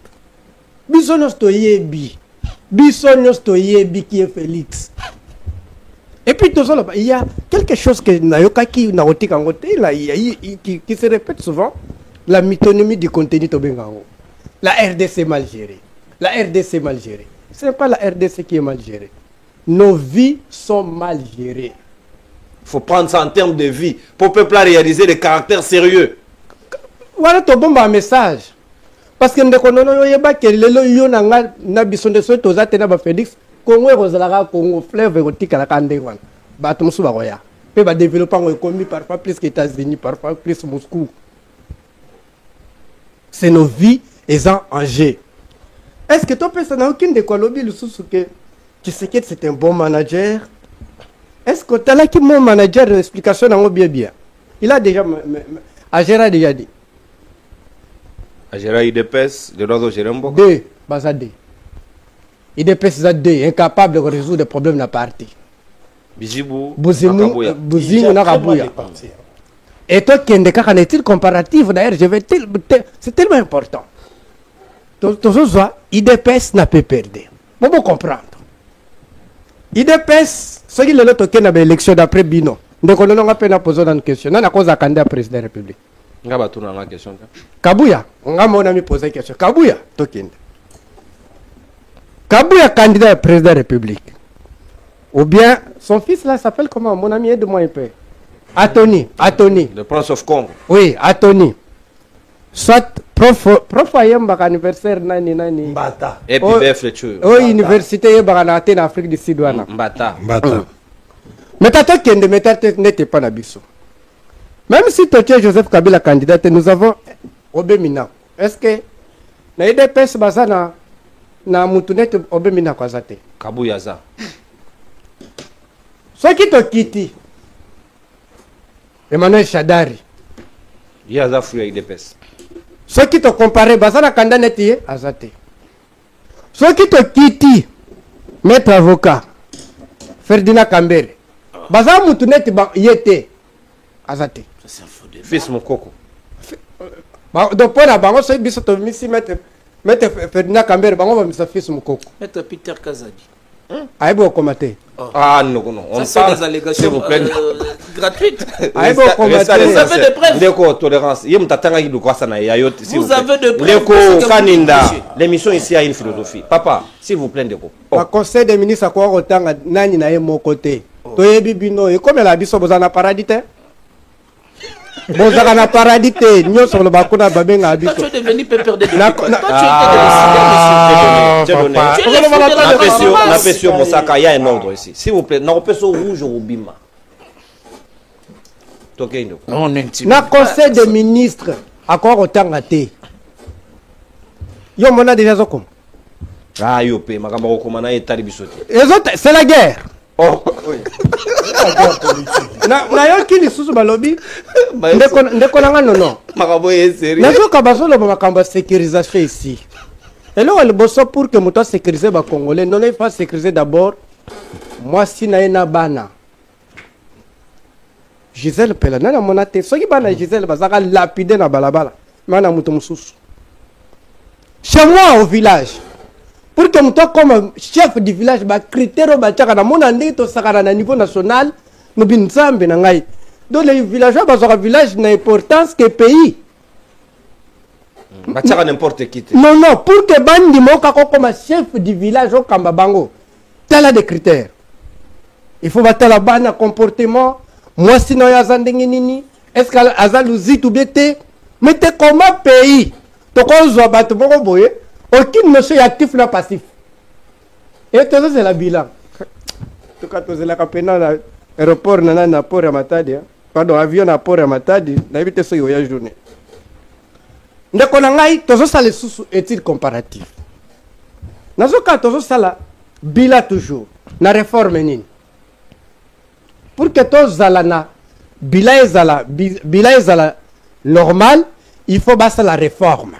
Bisonos toyebi. Bisonos toyebi qui est Félix. Et puis, tout ça, il y a quelque chose que qui se répète souvent. La mythonymie du contenu Tobengango. La RDC mal gérée. La RDC mal gérée. Ce n'est pas la RDC qui est mal gérée. Nos vies sont mal gérées. Il faut prendre ça en termes de vie. Pour le peuple réaliser des caractères sérieux. Voilà ton bon message. Parce que nous avons que les Félix, Congo est Congo, fleuve érotique à la Kandéwan. Batum Soubaroya. Peut développer en économie parfois plus que les États-Unis, parfois plus Moscou. C'est nos vies et en jeu. Est-ce que toi, personne n'a aucune de quoi lobby le sous que tu sais que c'est un bon manager? Est-ce que tu as là qui mon manager l'explication dans bien bien? Il a déjà, Agera déjà dit. Agera IDPS, de l'ordre Jérôme. Deux, Bazade. IDPS ça deux, incapable de résoudre les problèmes de la partie. Bijibou, Bouzimou, Nakabuya. Et toi, qui est-il comparatif? D'ailleurs, c'est tellement important. IDPS n'a pas perdu. Bon, vous comprendre. IDPS, ce qui est le token de l'élection d'après Bino. Donc, on a pas posé une question. On a causé un candidat président de la République. On a tourné la question. Kabouya, on a posé une question. Kabouya, token. Kabouya, candidat président de la République. Ou bien, son fils là s'appelle comment? Mon ami, aide-moi un peu. Atoni. Le Prince of Congo. Oui, Atoni. Soit prof ayemba anniversaire nani. Mbata. Et puis BF le tueur. Oh, université yemba na en Afrique du Sud wana. Mbata. Mais tata kende metate n'était pas na biso. Même si tu es Joseph Kabila candidat, nous avons Obemina. Est-ce que na IDPS bazana na mutunet Obemina kwazate? Kabuyaza. Ce qui te quitte Emmanuel Shadari. Yaza fouille IDPS. Ce qui te compare bazana candidat netié azate. Ce qui te quitte maître avocat Ferdinand Kambere. Bazana mutunet yete azate. Fils Mokoko. Donc pour la banque, c'est biso to misi mettre Ferdinand Kambere bango ba misa fils Mokoko. Maître Peter Kazadi. Aïbo commenter. Ah non. On parle des allégations gratuites. Aïbo commenter. Vous avez des preuves. Ndeko tolérance. Yem tatanga yi lukwasa na yayo. Vous avez de preuves. Ndeko Kaninda. L'émission ici a une philosophie. Papa, s'il vous plaît Ndeko. Le conseil des ministres quoi autant nani na mon côté. Toyebi bino et comme la biso bozana paradis. Bozana na paradis te nyo sur le bakuna babenga abiso. Toi tu es devenu pépère de La pression Mosaka, il y a un ordre ici. S'il vous plaît, na pression rouge au bima. Tokendo. Na conseil des ministres à quoi autant até. Yo mona déjà zokom. Ah, yopé, makambo komana etali bisote. Les autres, c'est la guerre. Oh, oui. Na yo kili susu balobi. Ndeko nanga non. Makambo est sérieux. Nazo kabasolo makambo sécurisation ici. Et là le bosso pour que moto sécuriser ba Congolais, non il faut sécuriser d'abord. Moi si na ena bana. Gisèle pela na monate. Soki bana Gisèle bazaka lapider na balabala. Mana muto mususu. Chez moi au village. Pour que toi comme chef du village ba critère ba tchaka na mona ndé to sakana na niveau national no binzambe na ngai. Donc les villageois bazaka village na importance que pays. Ba tchaka n'importe qui. Non pour que bandi moka comme chef du village au kamba bango. Tala des critères. Il faut battre la bana comportement. Moi sinon ya zandengi nini? Est-ce que azaluzi tout bete? Mais t'es comment pays? To ko zo batu boko boye. Aucun monsieur est actif ou passif. Et tout ça, c'est la bilan. En tout cas, c'est la capitale aéroport na port à Matadi. Pardon, avion à port à Matadi. Na évité ce voyage journée. Ndeko na ngai, tout ça, les sous-études comparatives. Dans ce cas, tout ça, la bilan toujours. Na réforme nini. Pour que tout ça, na bilan est normal, il faut passer la réforme.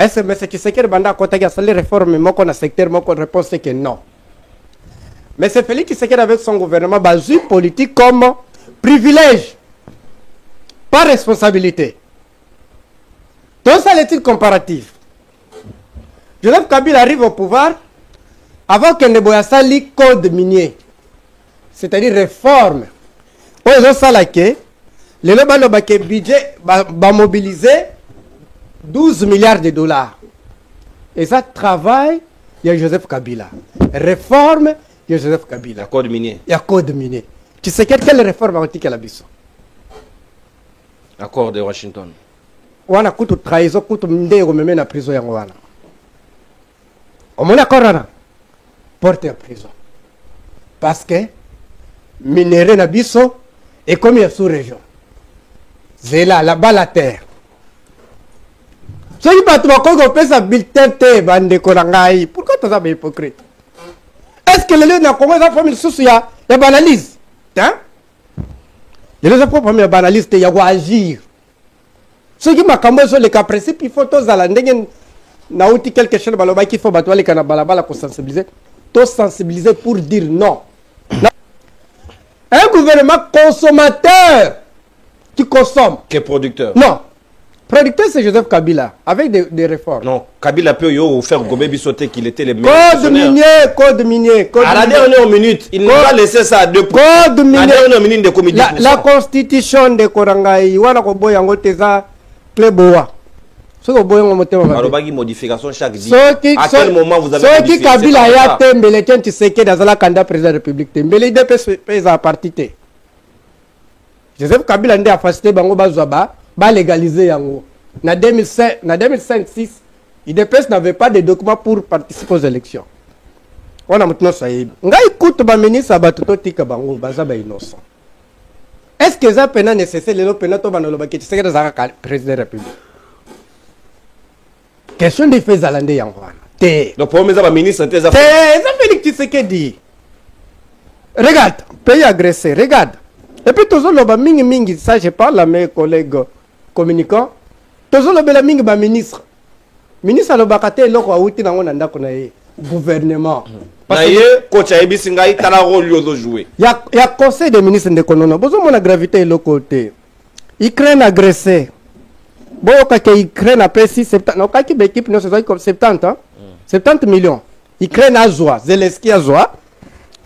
Est-ce que c'est ce qui est banda côté de la réforme moko na secteur moko réponse c'est que non. Mais c'est Félix Tshisekedi avec son gouvernement basé politique comme privilège, pas responsabilité. Donc ça l'étude comparative. Joseph Kabila arrive au pouvoir avant que ne boya sali code minier, c'est-à-dire réforme. Ils ont ça là que les loba que budget va mobiliser 12 milliards de dollars. Et ça travail, il y a Joseph Kabila. Réforme, il y a Joseph Kabila. Code minier. Il y a code minier. Tu sais quelle réforme a été la biso? Accord de Washington. On a coûté trahison, coûté minde ou même la prison ya ngwana. On a accord là. Porter en prison. Parce que minerai na biso et comme il y a sous-région. C'est là-bas la terre. Ceux qui battent le fait ça bulletin T, bande de Korangaï. Pourquoi tu es hypocrite? Est-ce que les lieux dans le Congo, ils ont fait il y a banalise? Hein? Les lieux ont fait une banalise, il y a agir. Ceux qui m'ont sur les cas principes, il faut tous aller dans quelque chose qu'il faut battre les canabala pour sensibiliser. Tous sensibiliser pour dire non. Un gouvernement consommateur qui consomme. Qui est producteur? Non. Producteur, c'est Joseph Kabila, avec des réformes. Non, Kabila peut faire Gobé Bissoté qu'il était le meilleur. Code minier. À la dernière minute, il n'a pas laissé ça de code minier. À la dernière minute de comédie. La constitution de Korangaï, wana ko boya ngoteza kleboa. Ce que boya ngotema. Alors bagi modification chaque jour. À quel moment vous avez modifié? Ce qui Kabila ya tembele tu sais que dans la candidat président de la République tembele de pesa parti. Joseph Kabila ndé a facilité bango bazwa ba légaliser yango. Na 2005-6, IDPS n'avait pas de documents pour participer aux élections. On a maintenant ça. Nga écoute ba ministre abatuto tika bango baza ba innocent. Est-ce que ça pena nécessaire le pena to banolo ba ki tseka za ka président de la République? Question de fait zalande yango wana. Te. Donc pour mes ministres te za. Te, ça Félix Tshisekedi. Regarde, pays agressé, regarde. Et puis toujours le mingi ça je parle à mes collègues communicants. Toujours le mingi ba ministre. Ministre le bakate loko awuti na ngona ndako na ye gouvernement. Parce que coach Aibisi ngai tala rôle yo jouer. Il y a conseil des ministres de konono. Bozo mona gravité le côté. Ukraine agressé. Boyo ka Ukraine a pesi 70 no ka ki be équipe no c'est comme 70 hein. 70 millions. Ukraine a joie, Zelensky a joie.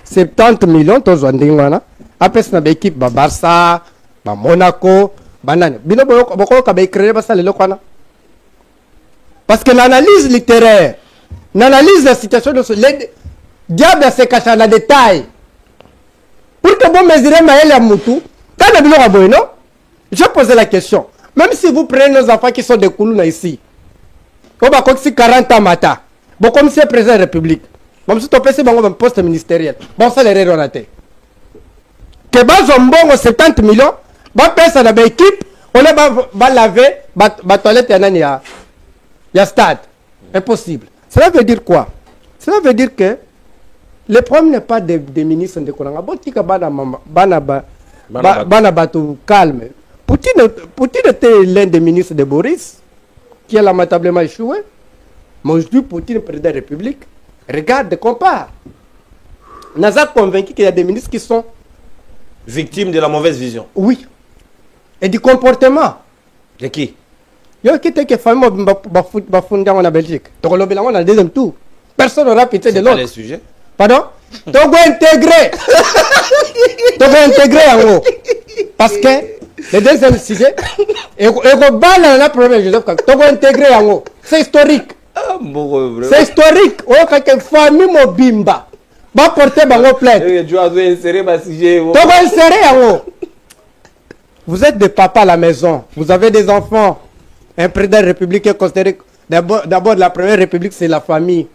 70 millions to zo ndingwana. Apes na be équipe ba Barça, ba Monaco, banane. Bino boko ka be créer ba sale lokwana. Parce que l'analyse littéraire, l'analyse de la situation de ce diable se cache dans le détail. Pour que vous mesurez Maël Moutou, quand vous avez non, je pose la question. Même si vous prenez nos enfants qui sont des Koulouna ici, on va comme si 40 ans matin, bon comme si le président de la République, comme si tu peux un poste ministériel, bon ça les ratés. Que bas on bon 70 millions, bon personne dans l'équipe, on va laver, toilette il y a stade. Impossible. Cela veut dire quoi? Cela veut dire que le problème n'est pas des ministres de Kolanga. Botika Banabato calme. Poutine était l'un des ministres de Boris, qui a lamentablement échoué. Mais aujourd'hui, Poutine, président de la République, regarde, compare. Naza convaincu qu'il y a des ministres qui sont victimes de la mauvaise vision. Oui. Et du comportement. De qui? Yo qui était que famille bafunda en Belgique. Donc on a le deuxième tour. Personne n'aura pitié de l'autre. C'est pas le sujet. Pardon? Togo intégré. Togo intégré en haut. Parce que le deuxième sujet, et la première Joseph Togo intégré en haut. C'est historique. Ah, bon, c'est historique. Oh, quelqu'un famille mobimba. Va porter bango plainte. Tu as inséré ma sujet. Togo inséré en haut. Vous êtes des papas à la maison. Vous avez des enfants. Un président de la République est considéré. D'abord, la première République, c'est la famille.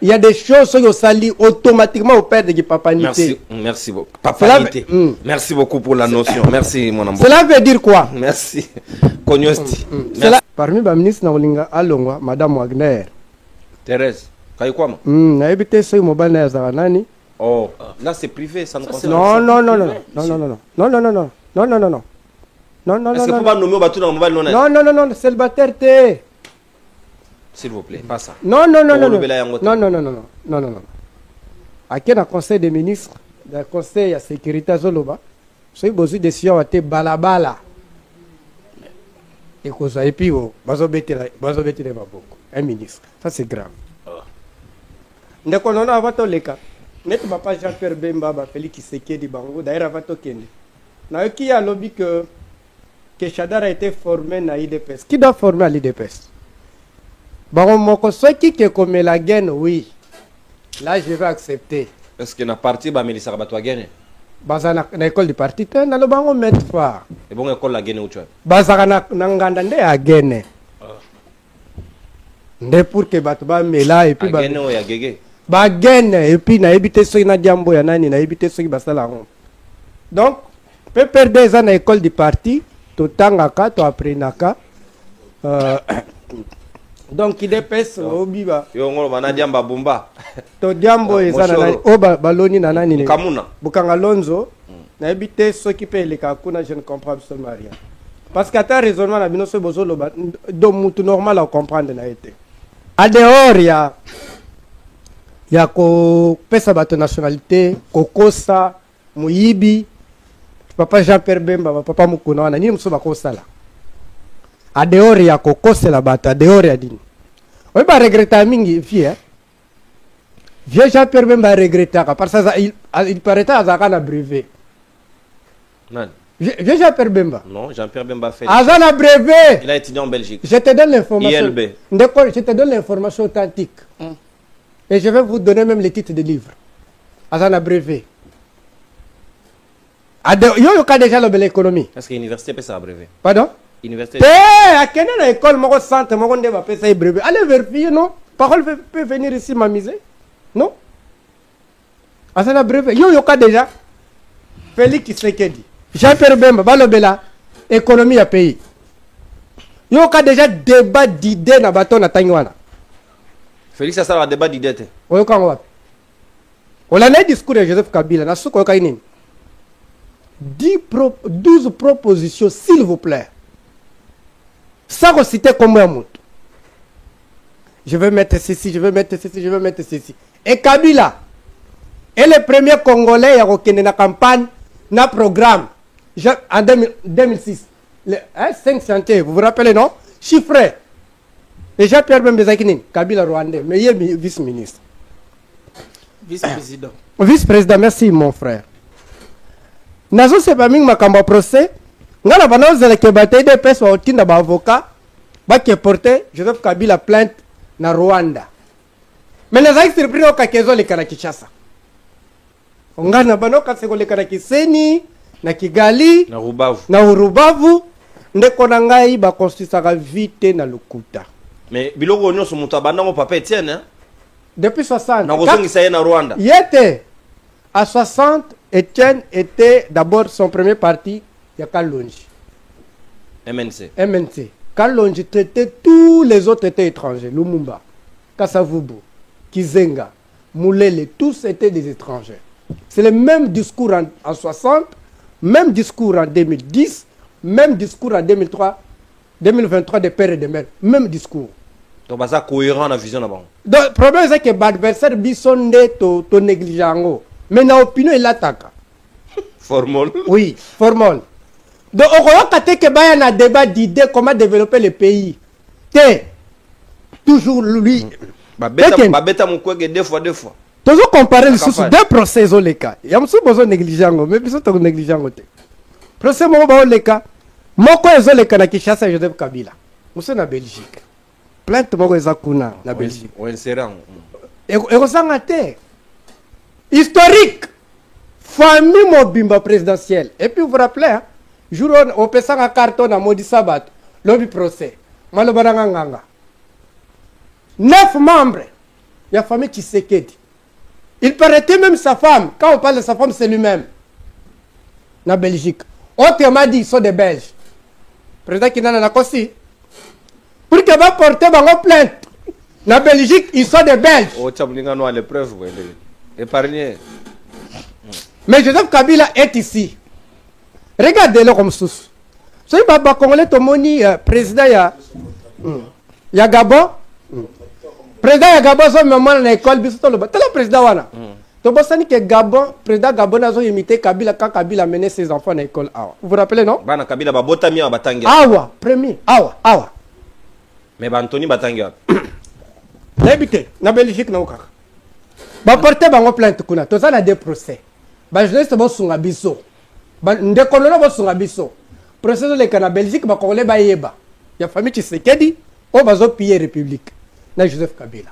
Il y a des choses qui sont salies automatiquement au père de papanité. Merci beaucoup. Papanité. Merci beaucoup pour la notion. Merci, mon amour. Cela veut dire quoi? Merci. Cognosti. Parmi les ministres, Madame Wagner. Thérèse. Kaikwama. Naibité ce mobile nani. Oh, là c'est privé, ça ne concerne pas. Non. Est-ce que vous pouvez nommer au dans le mobile non, célibataire t'es. S'il vous plaît, pas ça. Non. À quel conseil des ministres, le conseil de sécurité Zoloba, c'est besoin de décision à te balabala. Et que ça et puis un ministre, ça c'est grave. Ndeko nona avato leka. Net papa Jean-Pierre Bemba ba Félix Tshisekedi bango d'ailleurs avato kende. Na qui a lobby que Chadar a été formé na IDPS. Qui doit former à l'IDPS? Bon, mon conseil qui est comme la gaine, oui. Là, je vais accepter. Est-ce que na parti ba Melissa Rabato gaine? Baza na école du parti, na lo bango mettre fa. Et bon école la gaine ou tu vois? Baza na nganda nde a gaine. Nde pour que bato ba mela et puis ba gaine ou ya gege. Ba gaine et puis na éviter ceux na diambo ya nani na éviter ceux qui basala on. Donc, peut perdre des ans à l'école du parti, tout tangaka, tout apprenaka. Donc il dépêche au biba. Yo ngolo bana diamba bomba. To diambo ezana nani o baloni na nani ne. Kamuna. Bukanga Lonzo na éviter ceux qui paient les kakuna, je ne comprends absolument rien. Parce qu'à ta raisonnement na bino so bozolo ba do mutu normal à comprendre na été. À dehors ya ko pesa bato nationalité, kokosa, muyibi, papa Jean-Pierre Bemba, papa Mukuna wana, nini muso bakosa la. A dehors ya kokosa la bato, a dehors ya dini. Oye ba regretta mingi vie, Vieux Jean-Pierre Bemba regretta, parce qu'il paraît à Zakana brevet. Non. Vieux Jean-Pierre Bemba. Non, Jean-Pierre Bemba fait. Azana brevet. Il a étudié en Belgique. Je te donne l'information. ILB. Je te donne l'information authentique. Et je vais vous donner même les titres des livres. Azana brevet. Yo ka déjà l'économie. Est-ce que l'université peut ça brevet? Pardon? Université. À quelle école, mon centre, mon débat peut ça brevet. Allez vérifier, non? Parole peut venir ici m'amuser. Non? Azana brevet. Yo ka déjà. Félix Tshisekedi. Jean-Pierre Bemba, Balobela, économie à pays. Yo ka déjà débat d'idées na bateau na Tangwana. Félix a ça débat d'idées. Oyo ka wapi? On a un discours de Joseph Kabila, na suko ka inini. 12 propositions, s'il vous plaît. Ça reciter combien de mots? Je vais mettre ceci, je vais mettre ceci, je vais mettre ceci. Et Kabila est le premier Congolais à reconnaître la campagne, na programme. En 2006. 5 chantiers, vous vous rappelez, non? Chiffré. Et Jean-Pierre Bembezakinin, Kabila Rwandais, meilleur vice-ministre. Vice-président. Vice-président, merci mon frère. Nazo c'est pas ming makamba procès. Ngala banoze le kebate de pesa otinda ba avocat ba ke porter Joseph Kabila plainte na Rwanda. Mais les actes surpris au kakezo le kana Kinshasa. Ngana banoka seko le kana Kiseni na Kigali na Rubavu. Na Rubavu ndeko na ngai ba constitution vite na Lukuta. Mais biloko nyonso mutu abandango papa Etienne hein? Depuis 60. Na kozongisa ye na Rwanda. Yete à 60, Etienne était d'abord son premier parti, il y a Kalonji. MNC. MNC. Kalonji traitait tous les autres étaient étrangers, Lumumba. Kassavubu, Kizenga, Moulele, tous étaient des étrangers. C'est le même discours en 60, même discours en 2010, même discours en 2023 des pères et des mères, même discours. Donc, ça cohérent dans la vision là-bas. Donc, le problème c'est que l'adversaire bisonde to négligent. Mais dans l'opinion, il attaque. Formol. Oui, formol. Donc, on voit qu'il y a un débat d'idées comment développer le pays. Toujours lui. Babeta mon quoi deux fois. Toujours comparer les sous deux procès au cas. Il y a un besoin négligent, mais ils sont négligents. Procès au cas. Moi, quand ils ont les cas, qui chassent Joseph Kabila. Nous sommes en Belgique. Plainte moko ezakuna na Belgique. Et resangate historique famille mobimba présidentielle. Et puis vous vous rappelez hein, jour on peut ça un carton à Modi Sabat, lobby procès. Malobaranga nganga. 9 membres. Il y a famille qui Tshisekedi. Il paraît même sa femme, quand on parle de sa femme c'est lui-même. Na Belgique. Autrement dit, ils sont des Belges. Président qui n'a pas aussi. Pour que va porter ma plainte. La Belgique, ils sont des Belges. Mais Joseph Kabila est ici. Regardez-le comme sous. C'est Baba Congolais Tomoni, président il y a Gabon. Président il y a Gabon, son maman à l'école, c'est le président wana. Donc vous que Gabon, président Gabon a imité Kabila quand Kabila mené ses enfants à l'école. Vous vous rappelez non? Bana Kabila babotami en Batanga. Awa, premier, awa. Mais Anthony Batanga. L'habité, na Belgique na okaka. Ba porter bango plainte kuna. Toza na deux procès. Ba journaliste bo sunga biso. Ba ndekolola bo sunga biso. Procès le kana Belgique ba Congolais ba yeba. Ya famille Tshisekedi o bazo piller république. Na Joseph Kabila.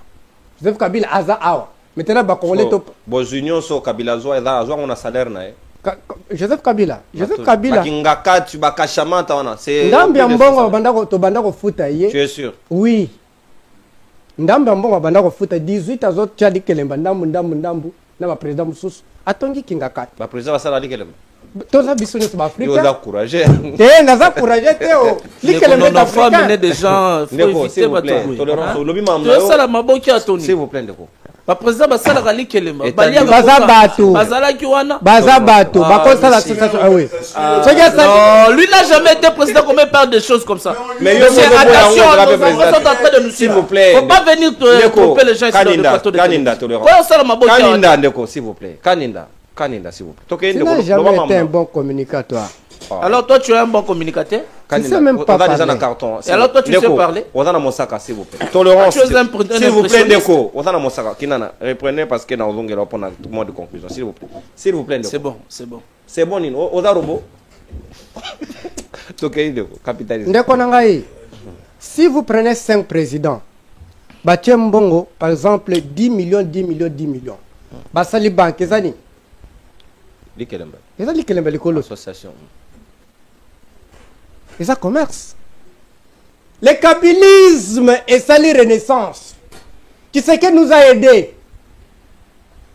Joseph Kabila aza awa. Maintenant ba Congolais to bo union so Kabila zo eza zo on a salaire na Joseph Kabila. Joseph Kabila. Bakingaka tu bakashamanta wana. C'est Ndambi mbongo bandako to bandako futa ye. Tu es sûr? Oui. Ndambi mbongo bandako futa 18 azo tchadi kelemba ndambu na ba président mususu. Atongi kingaka. Ba président basala likelema. Toza biso nyonso ba Afrika. Yo za courageux. Naza courageux teo. Likelema d'Afrique mener des gens faut éviter bato. Tolérance au lobby mamna. Tu sala maboki atoni. S'il vous plaît ndeko. Ba président basala ka likelema. Baza bato. Bazala ki wana. Baza bato. Bakosa la association. Ah oui. Non, lui n'a jamais été président comme il parle des choses comme ça. Mais attention, nous sommes en train de nous s'il vous plaît. Faut pas venir tromper les gens ici dans le plateau de Kaninda tolérance. Kaninda ndeko s'il vous plaît. Kaninda s'il vous plaît. Tu n'as jamais été un bon communicateur. Alors toi tu es un bon communicateur? Tu sais même pas parler. Et alors toi tu sais parler? On a mon sac s'il vous plaît. Tolérance. S'il vous plaît Ndeko. On a mon sac. Kinana, reprenez parce que nous allons répondre à tout le monde de conclusion s'il vous plaît. S'il vous plaît Ndeko. C'est bon. C'est bon Nino. On a robot. Tokei Ndeko, capitalisme. Ndeko nangai. Si vous prenez 5 présidents, Batie Mbongo par exemple 10 millions. Basali banque ezani. Likelemba. Ezali kelemba likolo Association. Et ça commerce. Le kabylisme et sa renaissance. Qui c'est qui nous a aidés.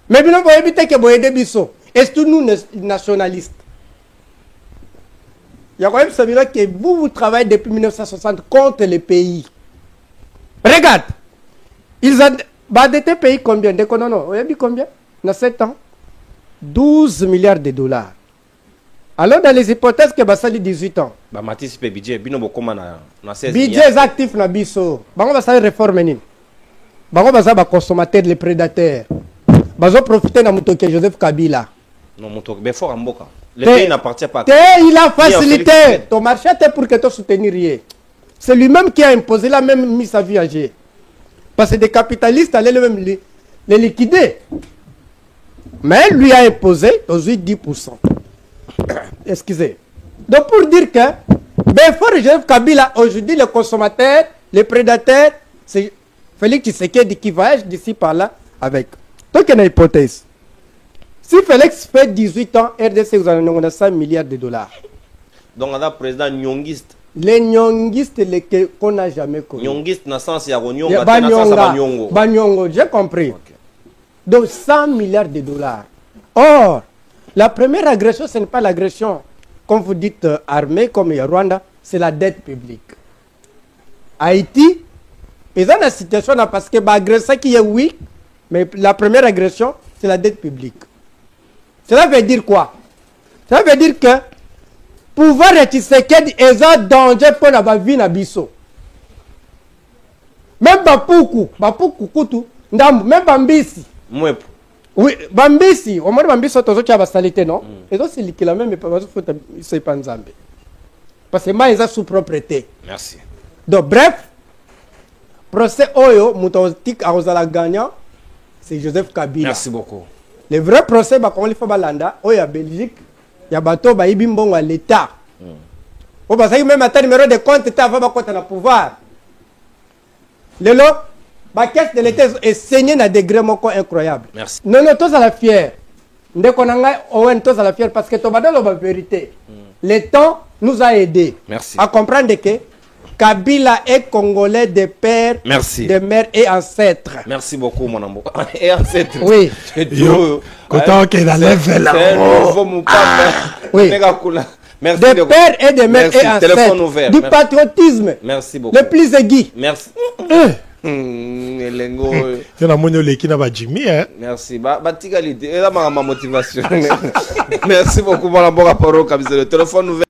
Mais nous pouvons éviter que vous aider biso. Et surtout nous nationalistes. Il y a quand même celui-là que vous travaillez depuis 1960 contre les pays. Regarde. Ils ont endetté pays combien? Non, vous avez dit combien? Dans 7 ans 12 milliards de dollars. Alors dans les hypothèses que Bassali 18 ans. Bah Matisse pe budget bino bokoma na 16 budget actif na biso. Bango Bassali réforme nini. Bango Baza ba consommateur les prédateurs. Bazo profiter na mutoke Joseph Kabila. Non mutoke be fort mboka. Le pays n'appartient pas. Il a facilité ton marché pour que tu soutenir rien. C'est lui-même qui a imposé, il a même mis sa vie à gérer. Parce que des capitalistes allaient même les liquider. Mais lui a imposé aujourd'hui 10%. Excusez. Donc pour dire que Belfort et Joseph Kabila, aujourd'hui les consommateurs, les prédateurs, c'est Félix Tshisekedi qui voyage d'ici par là avec. Donc il y a une hypothèse. Si Félix fait 18 ans, RDC vous en avez 5 milliards de dollars. Donc on a président nyongiste. Les nyongistes qu'on n'a jamais connus. Nyongiste dans le sens il y a Banyongo. Banyongo, j'ai compris. Okay. Donc 100 milliards de dollars. Or, la première agression, ce n'est pas l'agression, comme vous dites, armée, comme il y a Rwanda, c'est la dette publique. Haïti, Ils ont la situation là parce que l'agression qui est oui, mais la première agression, c'est la dette publique. Cela veut dire quoi? Cela veut dire que pouvoir de Tshisekedi est un danger pour la vie na biso. Même Bapuku kutu, ndambu, même Bambisi. Mwepo. Oui, Bambisi, au moins Bambisi sont tous à salité, non? Et donc c'est liquide même, mais pas c'est pas Nzambe. Parce que moi, ils ont sous propriété. Merci. Donc bref, procès Oyo, Moutotik Arosala gagnant, c'est Joseph Kabila. Merci beaucoup. Le vrai procès, comme il faut balanda, Oyo à Belgique, il y a bateau, il y a l'État. Au passage, même à numéro de compte, l'État va pas le pouvoir. Le lot, la caisse de l'État est saignée à degré incroyable. Merci. Non, non, tous à la fière. Nous sommes tous à la fière parce que tu as la vérité. Le temps nous a aidés à comprendre que Kabila est congolais de père, de mère et ancêtre. Merci beaucoup, mon amour. Et ancêtre. Oui. Content qu'il a levé là. Oui. Merci de père et de mère et ancêtre. Du patriotisme. Merci beaucoup. Le plus aigu. Merci. Merci. Merci beaucoup, mon amour. Le téléphone ouvert.